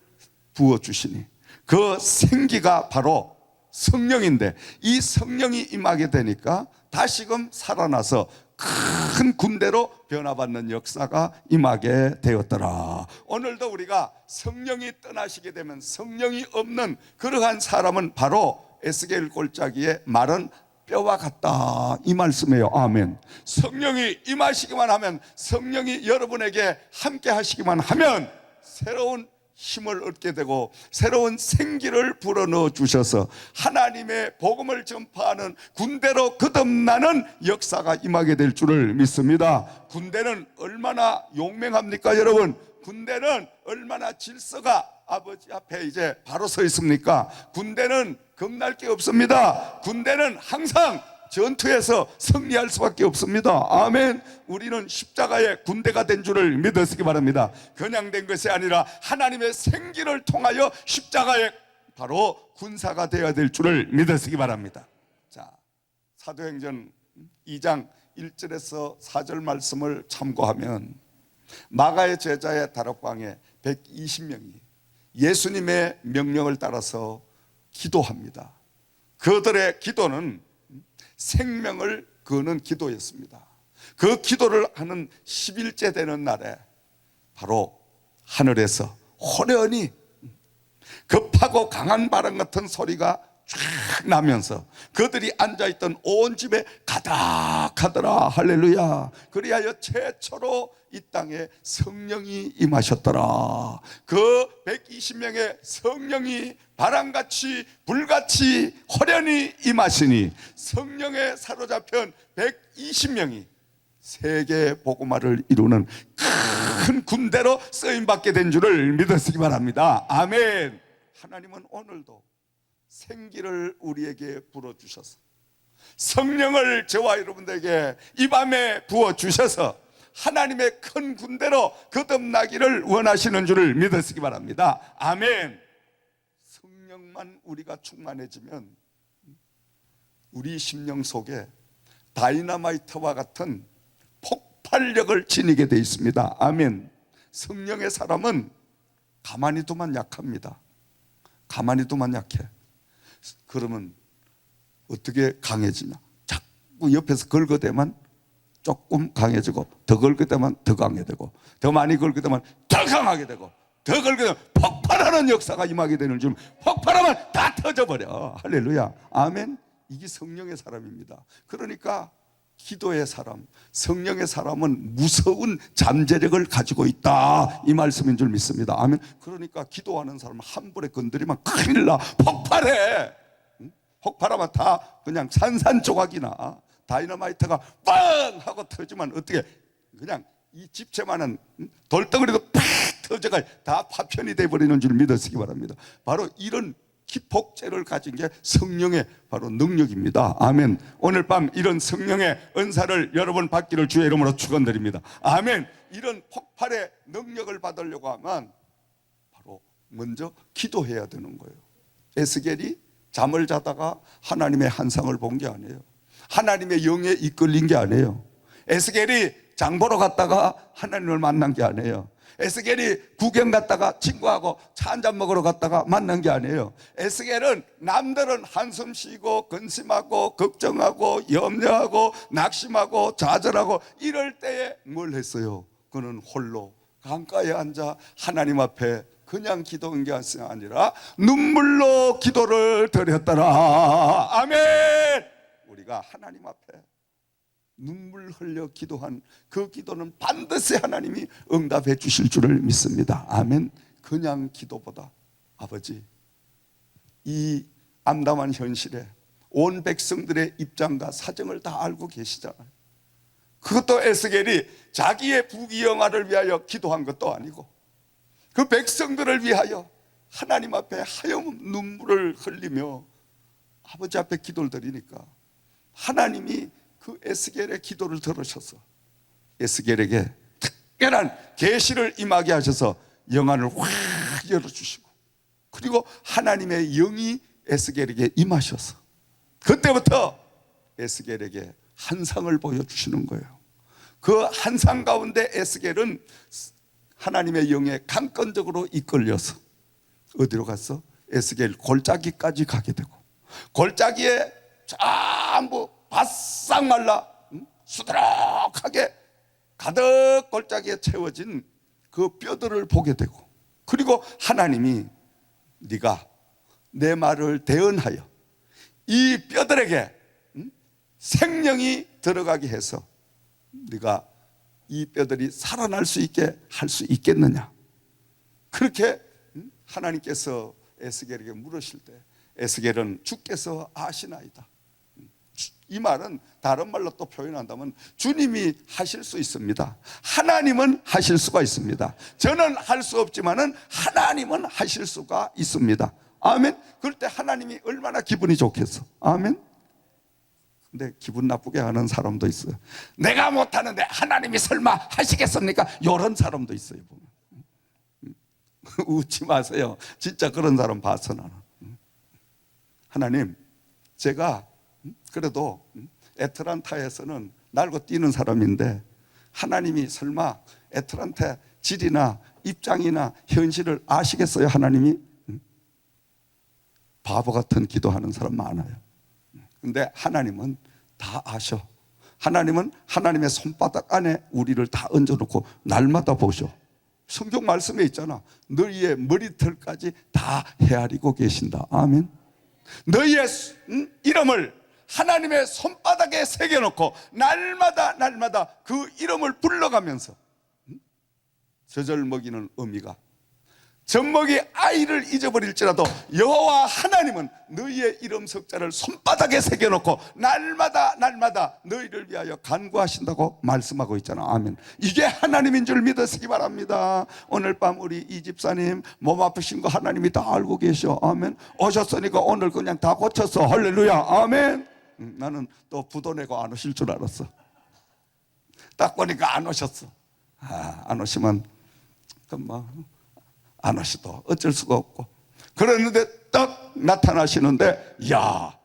부어주시니 그 생기가 바로 성령인데 이 성령이 임하게 되니까 다시금 살아나서 큰 군대로 변화받는 역사가 임하게 되었더라. 오늘도 우리가 성령이 떠나시게 되면 성령이 없는 그러한 사람은 바로 에스겔 골짜기에 마른 뼈와 같다 이 말씀이에요. 아멘. 성령이 임하시기만 하면, 성령이 여러분에게 함께 하시기만 하면 새로운 힘을 얻게 되고 새로운 생기를 불어넣어 주셔서 하나님의 복음을 전파하는 군대로 거듭나는 역사가 임하게 될 줄을 믿습니다. 군대는 얼마나 용맹합니까 여러분? 군대는 얼마나 질서가 아버지 앞에 이제 바로 서 있습니까? 군대는 겁날 게 없습니다. 군대는 항상 전투에서 승리할 수밖에 없습니다. 아멘. 우리는 십자가의 군대가 된 줄을 믿으시기 바랍니다. 그냥 된 것이 아니라 하나님의 생기를 통하여 십자가의 바로 군사가 되어야 될 줄을 믿으시기 바랍니다. 자, 사도행전 2장 1절에서 4절 말씀을 참고하면 마가의 제자의 다락방에 120명이 예수님의 명령을 따라서 기도합니다. 그들의 기도는 생명을 거는 기도였습니다. 그 기도를 하는 10일째 되는 날에 바로 하늘에서 호련히 급하고 강한 바람 같은 소리가 쫙 나면서 그들이 앉아있던 온 집에 가득하더라. 할렐루야. 그리하여 최초로 이 땅에 성령이 임하셨더라. 그 120명의 성령이 바람같이 불같이 호련히 임하시니 성령에 사로잡힌 120명이 세계 복음화를 이루는 큰 군대로 쓰임받게 된 줄을 믿으시기 바랍니다. 아멘. 하나님은 오늘도 생기를 우리에게 불어주셔서 성령을 저와 여러분들에게 이 밤에 부어주셔서 하나님의 큰 군대로 거듭나기를 원하시는 줄을 믿으시기 바랍니다. 아멘. 성령만 우리가 충만해지면 우리 심령 속에 다이너마이트와 같은 폭발력을 지니게 되어 있습니다. 아멘. 성령의 사람은 가만히 두면 약합니다. 가만히 두면 약해. 그러면 어떻게 강해지냐? 자꾸 옆에서 긁어대면 조금 강해지고 더 긁어대면 더 강해지고 더 많이 긁어대면 더 더 강하게 되고 더 걸게 되면 폭발하는 역사가 임하게 되는 줄. 폭발하면 다 터져버려. 할렐루야. 아멘. 이게 성령의 사람입니다. 그러니까 기도의 사람, 성령의 사람은 무서운 잠재력을 가지고 있다, 이 말씀인 줄 믿습니다. 아멘. 그러니까 기도하는 사람은 한 번에 건드리면 큰일 나. 폭발해. 폭발하면 다 그냥 산산조각이나 다이너마이트가 빵 하고 터지면 어떻게 그냥 이 집채만한 돌덩어리도 팍 터져가 다 파편이 되어버리는 줄 믿으시기 바랍니다. 바로 이런 기폭제를 가진 게 성령의 바로 능력입니다. 아멘. 오늘 밤 이런 성령의 은사를 여러분 받기를 주의 이름으로 축원드립니다. 아멘. 이런 폭발의 능력을 받으려고 하면 바로 먼저 기도해야 되는 거예요. 에스겔이 잠을 자다가 하나님의 환상을 본 게 아니에요. 하나님의 영에 이끌린 게 아니에요. 에스겔이 장 보러 갔다가 하나님을 만난 게 아니에요. 에스겔이 구경 갔다가 친구하고 차 한잔 먹으러 갔다가 만난 게 아니에요. 에스겔은 남들은 한숨 쉬고 근심하고 걱정하고 염려하고 낙심하고 좌절하고 이럴 때에 뭘 했어요? 그는 홀로 강가에 앉아 하나님 앞에 그냥 기도한 게 아니라 눈물로 기도를 드렸더라. 아멘. 우리가 하나님 앞에 눈물 흘려 기도한 그 기도는 반드시 하나님이 응답해 주실 줄을 믿습니다. 아멘. 그냥 기도보다 아버지, 이 암담한 현실에 온 백성들의 입장과 사정을 다 알고 계시잖아요. 그것도 에스겔이 자기의 부귀영화를 위하여 기도한 것도 아니고 그 백성들을 위하여 하나님 앞에 하염 눈물을 흘리며 아버지 앞에 기도를 드리니까 하나님이 그 에스겔의 기도를 들으셔서 에스겔에게 특별한 계시를 임하게 하셔서 영안을 확 열어주시고 그리고 하나님의 영이 에스겔에게 임하셔서 그때부터 에스겔에게 환상을 보여주시는 거예요. 그 환상 가운데 에스겔은 하나님의 영에 강권적으로 이끌려서 어디로 갔어? 에스겔 골짜기까지 가게 되고 골짜기에 전부 바싹 말라 수두룩하게 가득 골짜기에 채워진 그 뼈들을 보게 되고 그리고 하나님이 네가 내 말을 대언하여 이 뼈들에게 생명이 들어가게 해서 네가 이 뼈들이 살아날 수 있게 할 수 있겠느냐. 그렇게 하나님께서 에스겔에게 물으실 때 에스겔은 주께서 아시나이다. 이 말은 다른 말로 또 표현한다면 주님이 하실 수 있습니다. 하나님은 하실 수가 있습니다. 저는 할 수 없지만은 하나님은 하실 수가 있습니다. 아멘. 그럴 때 하나님이 얼마나 기분이 좋겠어. 아멘. 근데 기분 나쁘게 하는 사람도 있어요. 내가 못하는데 하나님이 설마 하시겠습니까? 이런 사람도 있어요. 보면. 웃지 마세요. 진짜 그런 사람 봤어 나는. 하나님, 제가 그래도 애틀란타에서는 날고 뛰는 사람인데 하나님이 설마 애틀란타 질이나 입장이나 현실을 아시겠어요? 하나님이? 바보 같은 기도하는 사람 많아요. 근데 하나님은 다 아셔. 하나님은 하나님의 손바닥 안에 우리를 다 얹어놓고 날마다 보셔. 성경 말씀에 있잖아. 너희의 머리털까지 다 헤아리고 계신다. 아멘. 너희의 이름을 하나님의 손바닥에 새겨놓고 날마다 그 이름을 불러가면서 젖을 먹이는 어미가 젖먹이 아이를 잊어버릴지라도 여호와 하나님은 너희의 이름 석자를 손바닥에 새겨놓고 날마다 너희를 위하여 간구하신다고 말씀하고 있잖아. 아멘. 이게 하나님인 줄 믿으시기 바랍니다. 오늘 밤 우리 이 집사님 몸 아프신 거 하나님이 다 알고 계셔. 아멘. 오셨으니까 오늘 그냥 다 고쳤어. 할렐루야. 아멘. 나는 또 부도 내고 안 오실 줄 알았어. 딱 보니까 안 오셨어. 안 오시면 뭐 안 오셔도 어쩔 수가 없고 그랬는데 딱 나타나시는데 야,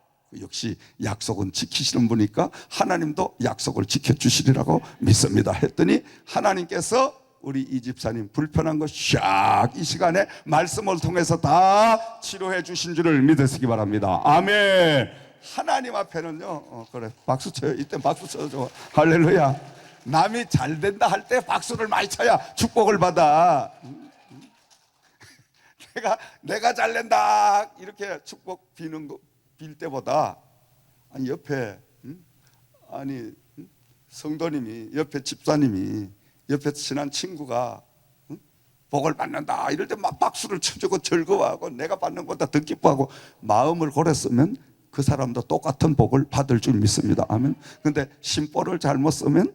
역시 약속은 지키시는 분이니까 하나님도 약속을 지켜주시리라고 믿습니다 했더니 하나님께서 우리 이 집사님 불편한 거 샥 이 시간에 말씀을 통해서 다 치료해 주신 줄을 믿으시기 바랍니다. 아멘. 하나님 앞에는요 그래 박수 쳐요. 이때 박수 쳐줘. 할렐루야. 남이 잘 된다 할 때 박수를 많이 쳐야 축복을 받아. 내가 잘 된다 이렇게 축복 빌 때보다 아니 옆에 아니 성도님이, 옆에 집사님이, 옆에 친한 친구가 복을 받는다 이럴 때 막 박수를 쳐주고 즐거워하고 내가 받는 것보다 더 기뻐하고 마음을 고랬으면 그 사람도 똑같은 복을 받을 줄 믿습니다. 아멘. 근데 심보를 잘못 쓰면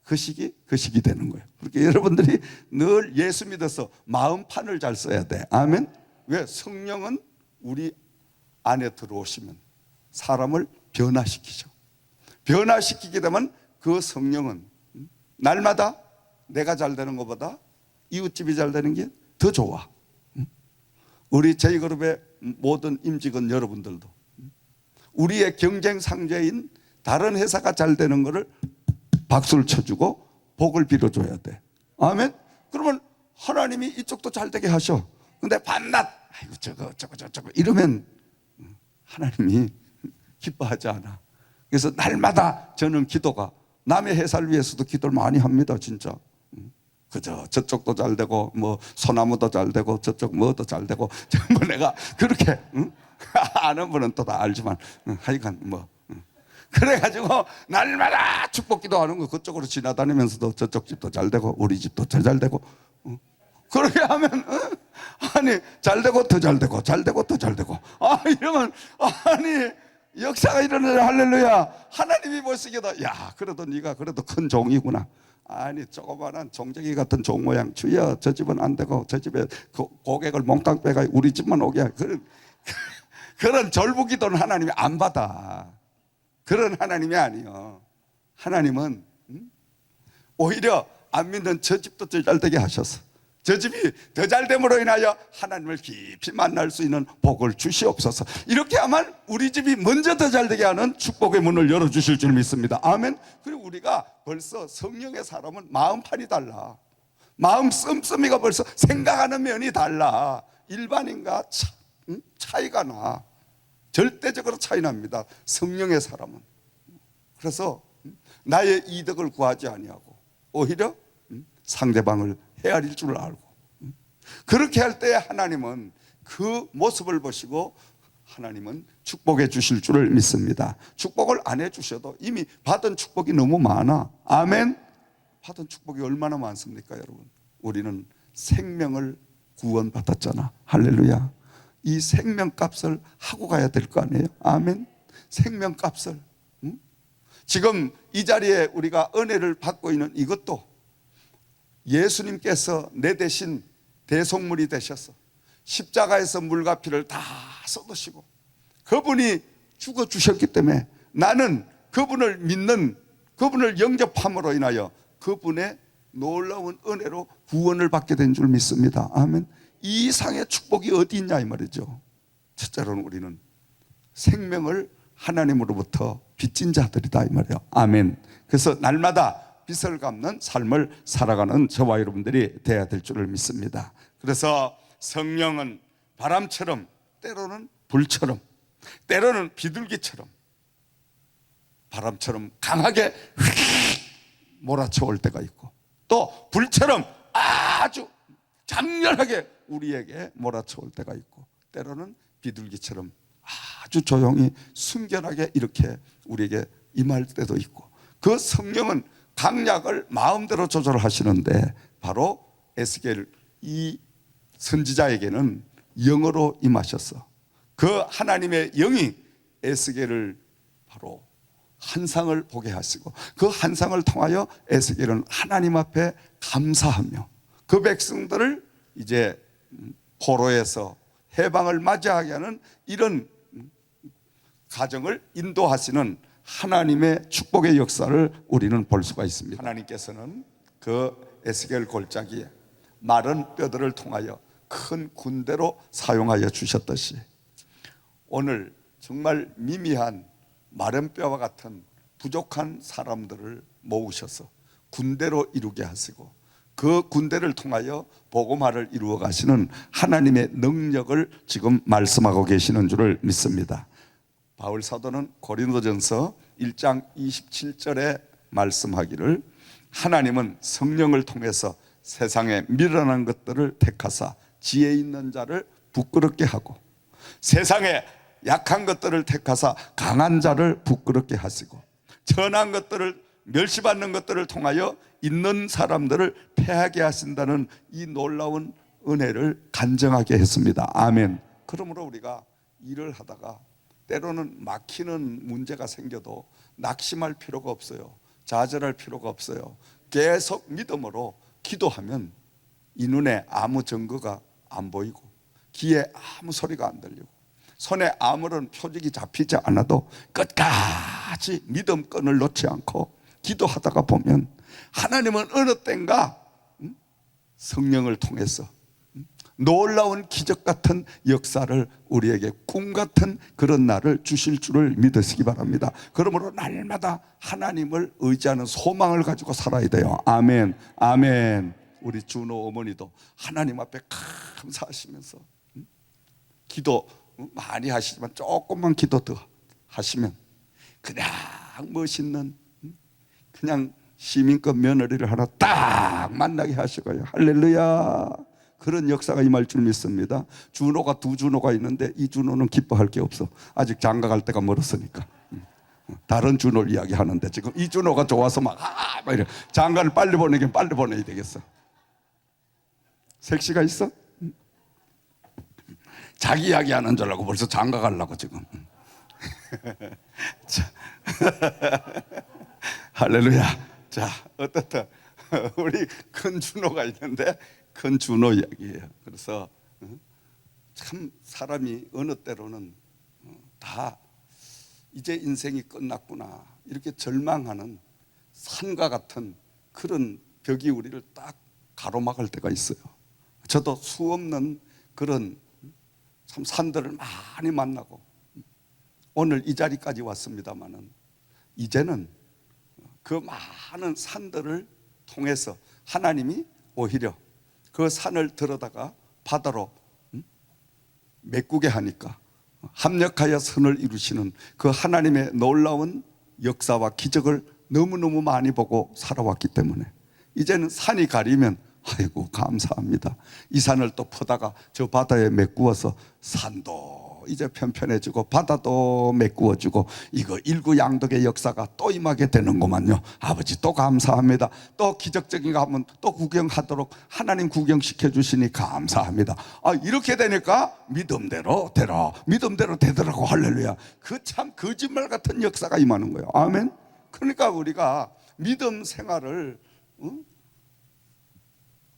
그 시기 되는 거예요. 그렇게 여러분들이 늘 예수 믿어서 마음판을 잘 써야 돼. 아멘. 왜? 성령은 우리 안에 들어오시면 사람을 변화시키죠. 변화시키게 되면 그 성령은 날마다 내가 잘 되는 것보다 이웃집이 잘 되는 게 더 좋아. 우리 J그룹의 모든 임직원 여러분들도 우리의 경쟁 상대인 다른 회사가 잘 되는 것을 박수를 쳐주고 복을 빌어줘야 돼. 아멘. 그러면 하나님이 이쪽도 잘 되게 하셔. 근데 반낮 아이고 저거 이러면 하나님이 기뻐하지 않아. 그래서 날마다 저는 기도가 남의 회사를 위해서도 기도를 많이 합니다. 진짜. 그저 저쪽도 잘 되고 뭐 소나무도 잘 되고 저쪽 뭐도 잘 되고 전부 내가 그렇게 아는 분은 또 다 알지만 하여간 뭐 그래가지고 날마다 축복 기도하는 거 그쪽으로 지나다니면서도 저쪽 집도 잘 되고 우리 집도 잘 되고 그렇게 하면 아니 잘 되고 더 잘 되고 잘 되고 더 잘 되고 이러면 아니 역사가 일어나려 할렐루야. 하나님이 보시기도 야 그래도 네가 그래도 큰 종이구나. 아니 조그마한 종쟁이 같은 종 모양 주여 저 집은 안 되고 저 집에 고객을 몽땅 빼가 우리 집만 오게 하 그런 절부기도는 하나님이 안 받아. 그런 하나님이 아니요. 하나님은 오히려 안 믿는 저 집도 더 잘되게 하셔서 저 집이 더 잘됨으로 인하여 하나님을 깊이 만날 수 있는 복을 주시옵소서. 이렇게 하면 우리 집이 먼저 더 잘되게 하는 축복의 문을 열어주실 줄 믿습니다. 아멘. 그리고 우리가 벌써 성령의 사람은 마음판이 달라. 마음 씀씀이가 벌써 생각하는 면이 달라. 일반인과 차이가 나. 절대적으로 차이 납니다. 성령의 사람은. 그래서 나의 이득을 구하지 아니하고 오히려 상대방을 헤아릴 줄 알고 그렇게 할 때 하나님은 그 모습을 보시고 하나님은 축복해 주실 줄을 믿습니다. 축복을 안 해 주셔도 이미 받은 축복이 너무 많아. 아멘. 받은 축복이 얼마나 많습니까 여러분. 우리는 생명을 구원받았잖아. 할렐루야. 이 생명값을 하고 가야 될 거 아니에요. 아멘. 생명값을 지금 이 자리에 우리가 은혜를 받고 있는 이것도 예수님께서 내 대신 대속물이 되셔서 십자가에서 물과 피를 다 쏟으시고 그분이 죽어주셨기 때문에 나는 그분을 믿는 그분을 영접함으로 인하여 그분의 놀라운 은혜로 구원을 받게 된 줄 믿습니다. 아멘. 이 이상의 축복이 어디 있냐 이 말이죠. 첫째로는 우리는 생명을 하나님으로부터 빚진 자들이다 이 말이에요. 아멘. 그래서 날마다 빚을 갚는 삶을 살아가는 저와 여러분들이 되어야 될 줄을 믿습니다. 그래서 성령은 바람처럼 때로는 불처럼 때로는 비둘기처럼 바람처럼 강하게 몰아쳐올 때가 있고 또 불처럼 아주 장렬하게 우리에게 몰아쳐올 때가 있고 때로는 비둘기처럼 아주 조용히 순결하게 이렇게 우리에게 임할 때도 있고 그 성령은 강약을 마음대로 조절하시는데 바로 에스겔 이 선지자에게는 영으로 임하셔서 그 하나님의 영이 에스겔을 바로 환상을 보게 하시고 그 환상을 통하여 에스겔은 하나님 앞에 감사하며 그 백성들을 이제 포로에서 해방을 맞이하게 하는 이런 가정을 인도하시는 하나님의 축복의 역사를 우리는 볼 수가 있습니다. 하나님께서는 그 에스겔 골짜기에 마른 뼈들을 통하여 큰 군대로 사용하여 주셨듯이 오늘 정말 미미한 마른 뼈와 같은 부족한 사람들을 모으셔서 군대로 이루게 하시고 그 군대를 통하여 복음화를 이루어 가시는 하나님의 능력을 지금 말씀하고 계시는 줄을 믿습니다. 바울 사도는 고린도전서 1장 27절에 말씀하기를 하나님은 성령을 통해서 세상에 미련한 것들을 택하사 지혜 있는 자를 부끄럽게 하고 세상에 약한 것들을 택하사 강한 자를 부끄럽게 하시고 천한 것들을 멸시받는 것들을 통하여 있는 사람들을 패하게 하신다는 이 놀라운 은혜를 간증하게 했습니다. 아멘. 그러므로 우리가 일을 하다가 때로는 막히는 문제가 생겨도 낙심할 필요가 없어요. 좌절할 필요가 없어요. 계속 믿음으로 기도하면 이 눈에 아무 증거가 안 보이고 귀에 아무 소리가 안 들리고 손에 아무런 표적이 잡히지 않아도 끝까지 믿음끈을 놓지 않고 기도하다가 보면 하나님은 어느 땐가 성령을 통해서 놀라운 기적 같은 역사를 우리에게 꿈 같은 그런 날을 주실 줄을 믿으시기 바랍니다. 그러므로 날마다 하나님을 의지하는 소망을 가지고 살아야 돼요. 아멘. 아멘. 우리 준호 어머니도 하나님 앞에 감사하시면서 기도 많이 하시지만 조금만 기도 더 하시면 그냥 멋있는 그냥 시민급 며느리를 하나 딱 만나게 하시고요. 할렐루야. 그런 역사가 임할 줄 믿습니다. 준호가 두 준호가 있는데 이 준호는 기뻐할 게 없어. 아직 장가 갈 때가 멀었으니까. 다른 준호를 이야기하는데 지금 이 준호가 좋아서 막 이래. 장가를 빨리 보내긴 빨리 보내야 되겠어. 색시가 있어? 자기 이야기하는 줄 알고 벌써 장가 가려고 지금. 자. 할렐루야. 자, 어떻든 우리 큰 준호가 있는데 큰 준호 이야기예요. 그래서 참 사람이 어느 때로는 다 이제 인생이 끝났구나 이렇게 절망하는 산과 같은 그런 벽이 우리를 딱 가로막을 때가 있어요. 저도 수없는 그런 참 산들을 많이 만나고 오늘 이 자리까지 왔습니다마는 이제는 그 많은 산들을 통해서 하나님이 오히려 그 산을 들어다가 바다로 메꾸게 하니까 합력하여 선을 이루시는 그 하나님의 놀라운 역사와 기적을 너무너무 많이 보고 살아왔기 때문에 이제는 산이 가리면 아이고 감사합니다. 이 산을 또 퍼다가 저 바다에 메꾸어서 산도 이제 편편해지고 바다도 메꾸어지고 이거 일구양덕의 역사가 또 임하게 되는구만요. 아버지 또 감사합니다. 또 기적적인 거 하면 또 구경하도록 하나님 구경시켜 주시니 감사합니다. 이렇게 되니까 믿음대로 되라 믿음대로 되더라고. 할렐루야. 그 참 거짓말 같은 역사가 임하는 거예요. 아멘. 그러니까 우리가 믿음 생활을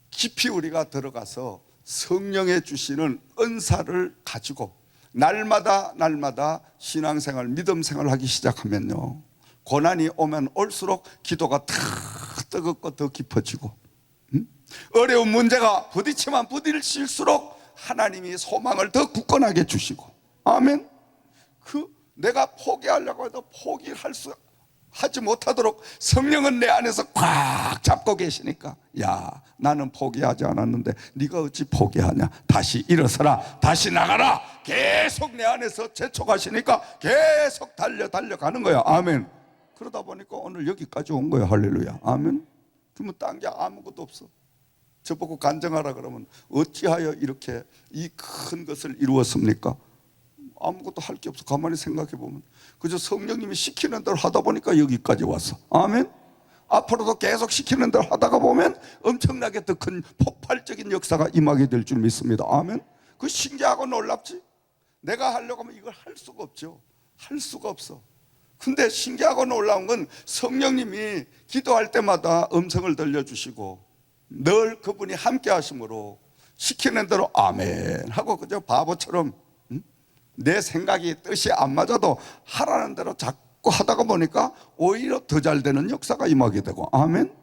깊이 우리가 들어가서 성령의 주시는 은사를 가지고 날마다 신앙생활 믿음생활을 하기 시작하면요 고난이 오면 올수록 기도가 더 뜨겁고 더 깊어지고 어려운 문제가 부딪히면 부딪힐수록 하나님이 소망을 더 굳건하게 주시고 아멘. 내가 포기하려고 해도 하지 못하도록 성령은 내 안에서 꽉 잡고 계시니까 야 나는 포기하지 않았는데 네가 어찌 포기하냐. 다시 일어서라. 다시 나가라. 계속 내 안에서 재촉하시니까 계속 달려가는 거야. 아멘. 그러다 보니까 오늘 여기까지 온 거야. 할렐루야. 아멘. 그러면 딴 게 아무것도 없어. 저보고 간증하라 그러면 어찌하여 이렇게 이 큰 것을 이루었습니까? 아무것도 할 게 없어. 가만히 생각해 보면 그저 성령님이 시키는 대로 하다 보니까 여기까지 왔어. 아멘. 앞으로도 계속 시키는 대로 하다가 보면 엄청나게 더 큰 폭발적인 역사가 임하게 될 줄 믿습니다. 아멘. 그 신기하고 놀랍지. 내가 하려고 하면 이걸 할 수가 없죠. 할 수가 없어. 근데 신기하고 놀라운 건 성령님이 기도할 때마다 음성을 들려주시고 늘 그분이 함께 하심으로 시키는 대로 아멘 하고 그저 바보처럼 내 생각이 뜻이 안 맞아도 하라는 대로 자꾸 하다가 보니까 오히려 더 잘 되는 역사가 임하게 되고 아멘.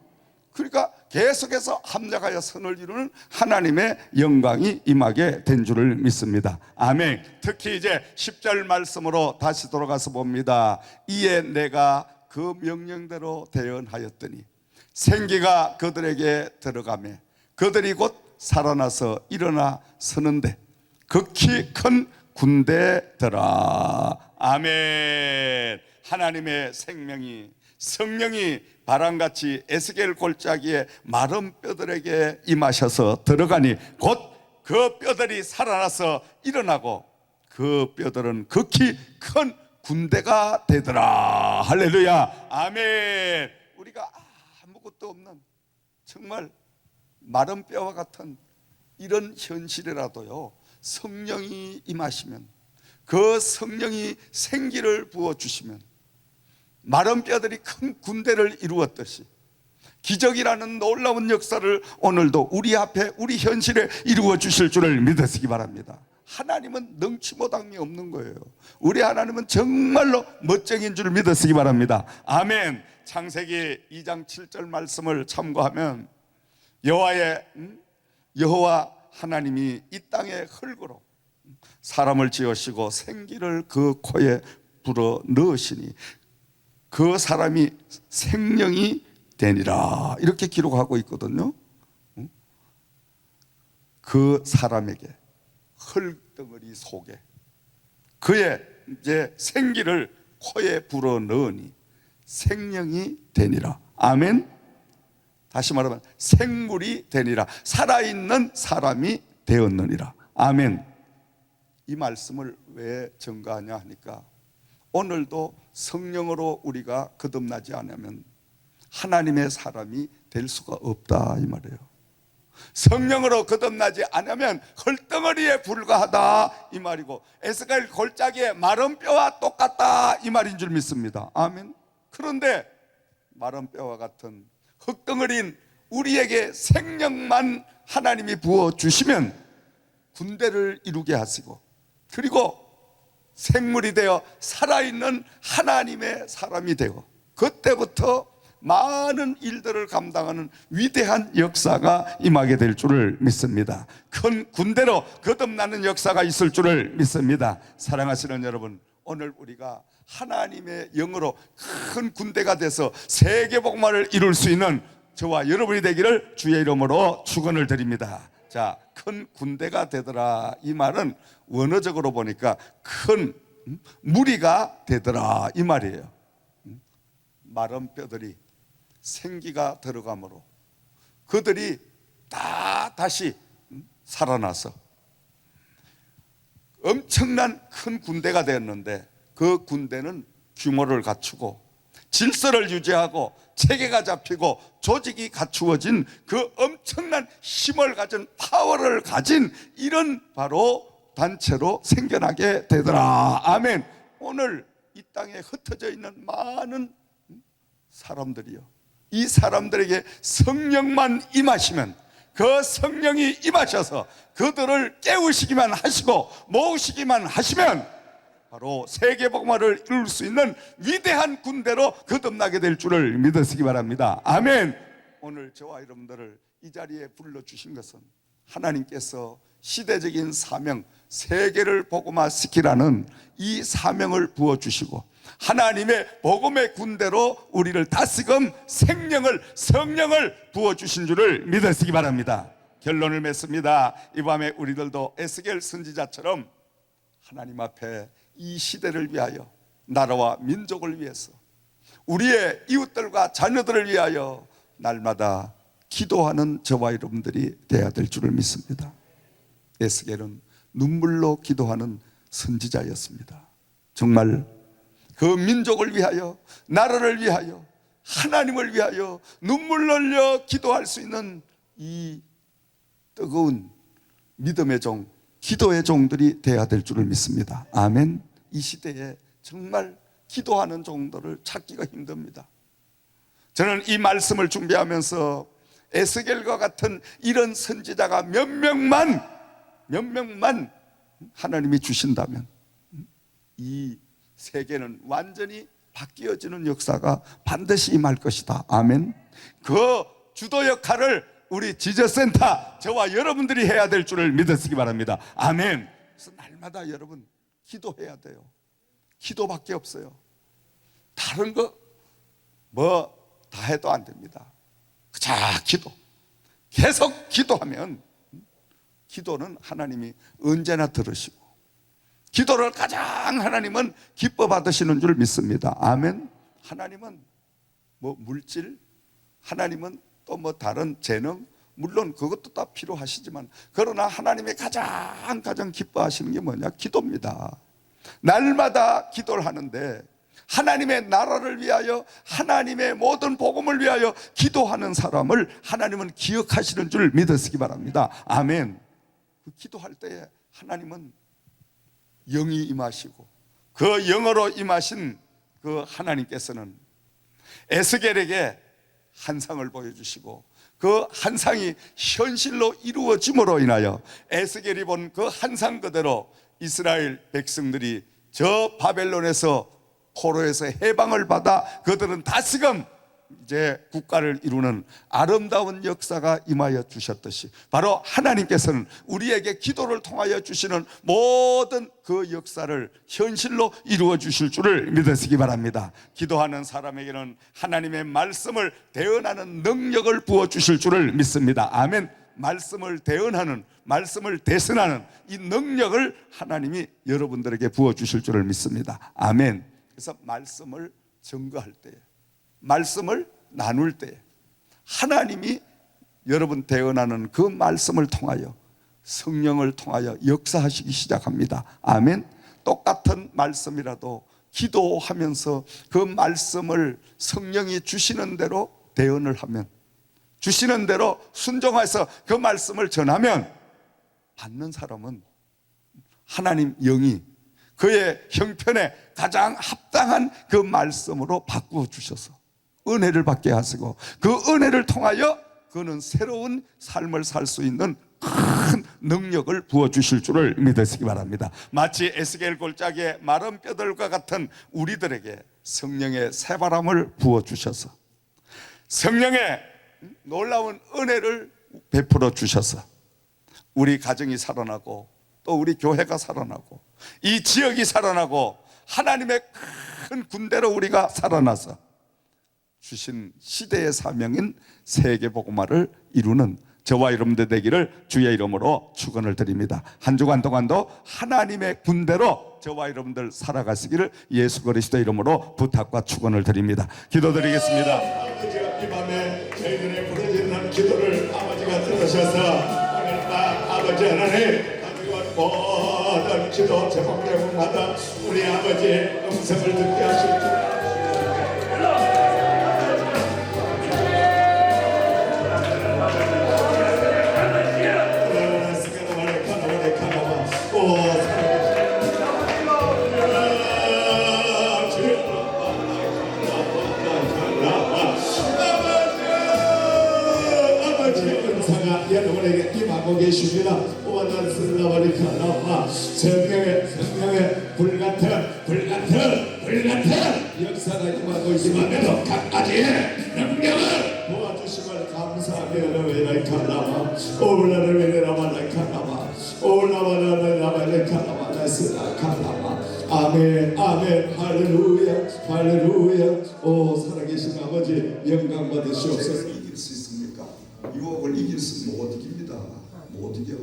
그러니까 계속해서 합력하여 선을 이루는 하나님의 영광이 임하게 된 줄을 믿습니다. 아멘. 특히 이제 10절 말씀으로 다시 돌아가서 봅니다. 이에 내가 그 명령대로 대언하였더니 생기가 그들에게 들어가매 그들이 곧 살아나서 일어나 서는데 극히 큰 군대더라. 아멘. 하나님의 생명이 성령이 바람같이 에스겔 골짜기에 마른 뼈들에게 임하셔서 들어가니 곧 그 뼈들이 살아나서 일어나고 그 뼈들은 극히 큰 군대가 되더라. 할렐루야. 아멘. 우리가 아무것도 없는 정말 마른 뼈와 같은 이런 현실이라도요, 성령이 임하시면, 그 성령이 생기를 부어주시면 마른 뼈들이 큰 군대를 이루었듯이 기적이라는 놀라운 역사를 오늘도 우리 앞에, 우리 현실에 이루어 주실 줄을 믿으시기 바랍니다. 하나님은 능치 못함이 없는 거예요. 우리 하나님은 정말로 멋쟁인 줄 믿으시기 바랍니다. 아멘. 창세기 2장 7절 말씀을 참고하면 여호와 하나님이 이 땅의 흙으로 사람을 지으시고 생기를 그 코에 불어 넣으시니 그 사람이 생명이 되니라, 이렇게 기록하고 있거든요. 그 사람에게 흙덩어리 속에 그의 이제 생기를 코에 불어 넣으니 생명이 되니라. 아멘. 다시 말하면 생물이 되니라, 살아있는 사람이 되었느니라. 아멘. 이 말씀을 왜 증가하냐 하니까 오늘도 성령으로 우리가 거듭나지 않으면 하나님의 사람이 될 수가 없다 이 말이에요. 성령으로 거듭나지 않으면 흙덩어리에 불과하다 이 말이고, 에스겔 골짜기의 마른 뼈와 똑같다 이 말인 줄 믿습니다. 아멘. 그런데 마른 뼈와 같은 흙덩어리인 우리에게 생명만 하나님이 부어주시면 군대를 이루게 하시고, 그리고 생물이 되어 살아있는 하나님의 사람이 되고, 그때부터 많은 일들을 감당하는 위대한 역사가 임하게 될 줄을 믿습니다. 큰 군대로 거듭나는 역사가 있을 줄을 믿습니다. 사랑하시는 여러분, 오늘 우리가 하나님의 영으로 큰 군대가 돼서 세계복음화를 이룰 수 있는 저와 여러분이 되기를 주의 이름으로 축원을 드립니다. 자, 큰 군대가 되더라 이 말은 원어적으로 보니까 큰 무리가 되더라 이 말이에요. 마른 뼈들이 생기가 들어가므로 그들이 다시 살아나서 엄청난 큰 군대가 되었는데, 그 군대는 규모를 갖추고 질서를 유지하고 체계가 잡히고 조직이 갖추어진 그 엄청난 힘을 가진, 파워를 가진 이런 바로 단체로 생겨나게 되더라. 아멘. 오늘 이 땅에 흩어져 있는 많은 사람들이요, 이 사람들에게 성령만 임하시면, 그 성령이 임하셔서 그들을 깨우시기만 하시고 모으시기만 하시면 바로 세계복음화를 이룰 수 있는 위대한 군대로 거듭나게 될 줄을 믿으시기 바랍니다. 아멘. 오늘 저와 여러분들을 이 자리에 불러주신 것은 하나님께서 시대적인 사명, 세계를 복음화시키라는 이 사명을 부어주시고 하나님의 복음의 군대로 우리를 다시금 성령을 부어주신 줄을 믿으시기 바랍니다. 결론을 맺습니다. 이 밤에 우리들도 에스겔 선지자처럼 하나님 앞에 이 시대를 위하여, 나라와 민족을 위해서, 우리의 이웃들과 자녀들을 위하여 날마다 기도하는 저와 여러분들이 되어야 될 줄을 믿습니다. 에스겔은 눈물로 기도하는 선지자였습니다. 정말 그 민족을 위하여, 나라를 위하여, 하나님을 위하여 눈물 흘려 기도할 수 있는 이 뜨거운 믿음의 종, 기도의 종들이 되어야 될 줄을 믿습니다. 아멘. 이 시대에 정말 기도하는 종들을 찾기가 힘듭니다. 저는 이 말씀을 준비하면서 에스겔과 같은 이런 선지자가 몇 명만 하나님이 주신다면 이 세계는 완전히 바뀌어지는 역사가 반드시 임할 것이다. 아멘. 그 주도 역할을 우리 지저센터, 저와 여러분들이 해야 될 줄을 믿으시기 바랍니다. 아멘. 그래서 날마다 여러분 기도해야 돼요. 기도밖에 없어요. 다른 거 뭐 다 해도 안 됩니다. 자, 기도. 계속 기도하면 기도는 하나님이 언제나 들으시고, 기도를 가장 하나님은 기뻐 받으시는 줄 믿습니다. 아멘. 하나님은 뭐 물질, 하나님은 또 뭐 다른 재능, 물론 그것도 다 필요하시지만, 그러나 하나님이 가장 기뻐하시는 게 뭐냐? 기도입니다. 날마다 기도를 하는데 하나님의 나라를 위하여, 하나님의 모든 복음을 위하여 기도하는 사람을 하나님은 기억하시는 줄 믿으시기 바랍니다. 아멘. 그 기도할 때에 하나님은 영이 임하시고, 그 영으로 임하신 그 하나님께서는 에스겔에게 환상을 보여주시고, 그 환상이 현실로 이루어짐으로 인하여 에스겔이 본 그 환상 그대로 이스라엘 백성들이 저 바벨론에서, 포로에서 해방을 받아 그들은 다시금 이제 국가를 이루는 아름다운 역사가 임하여 주셨듯이, 바로 하나님께서는 우리에게 기도를 통하여 주시는 모든 그 역사를 현실로 이루어 주실 줄을 믿으시기 바랍니다. 기도하는 사람에게는 하나님의 말씀을 대언하는 능력을 부어 주실 줄을 믿습니다. 아멘. 말씀을 대언하는, 말씀을 대선하는 이 능력을 하나님이 여러분들에게 부어 주실 줄을 믿습니다. 아멘. 그래서 말씀을 증거할 때에, 말씀을 나눌 때에 하나님이 여러분 대언하는 그 말씀을 통하여, 성령을 통하여 역사하시기 시작합니다. 아멘. 똑같은 말씀이라도 기도하면서 그 말씀을 성령이 주시는 대로 대언을 하면, 주시는 대로 순종해서 그 말씀을 전하면, 받는 사람은 하나님 영이 그의 형편에 가장 합당한 그 말씀으로 바꾸어 주셔서 은혜를 받게 하시고, 그 은혜를 통하여 그는 새로운 삶을 살 수 있는 큰 능력을 부어주실 줄을 믿으시기 바랍니다. 마치 에스겔 골짜기의 마른 뼈들과 같은 우리들에게 성령의 새바람을 부어주셔서, 성령의 놀라운 은혜를 베풀어 주셔서 우리 가정이 살아나고, 또 우리 교회가 살아나고, 이 지역이 살아나고, 하나님의 큰 군대로 우리가 살아나서 주신 시대의 사명인 세계복음화를 이루는 저와 여러분들 되기를 주의 이름으로 축원을 드립니다. 한 주간 동안도 하나님의 군대로 저와 여러분들 살아가시기를 예수 그리스도 이름으로 부탁과 축원을 드립니다. 기도드리겠습니다. 아버지가 이 밤에 저희들의 부르짖는 기도를 아버지가 들으셔서 오늘 밤 아버지 하나님 모든 기도 제목마다 우리 아버지의 음성을 듣게 하실 줄 여러분에게 임하고 계십니다. 오늘 슬라바리카나와 성령의 불같은 역사가 임하고 있음에도 각가지의 능력을 도와주심을 감사하며 여러분이라이카나와 오울라르베레라마라이카나와 오울라바라라바라이카나와 아멘 아멘 할렐루야. 오 살아계신 아버지 영광 받으시옵소서. 이길 수 있습니까? 유혹을 이길 수 못 이깁니다. 못 이겨.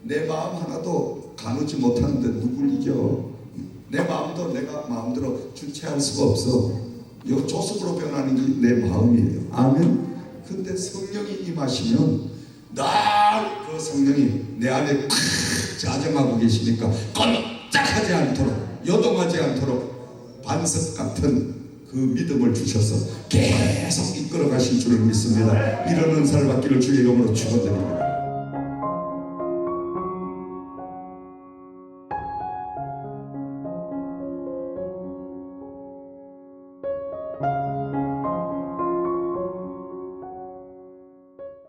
내 마음 하나도 가누지 못하는데 누굴 이겨? 내 마음도 내가 마음대로 주체할 수가 없어. 이 조습으로 변하는 게 내 마음이에요. 아멘. 근데 성령이 임하시면 날 그 성령이 내 안에 자정하고 계시니까 꼼짝하지 않도록, 요동하지 않도록 반석 같은 그 믿음을 주셔서 계속 이끌어 가실 줄을 믿습니다. 이런 은사를 받기를 주의 이름으로 축원드립니다.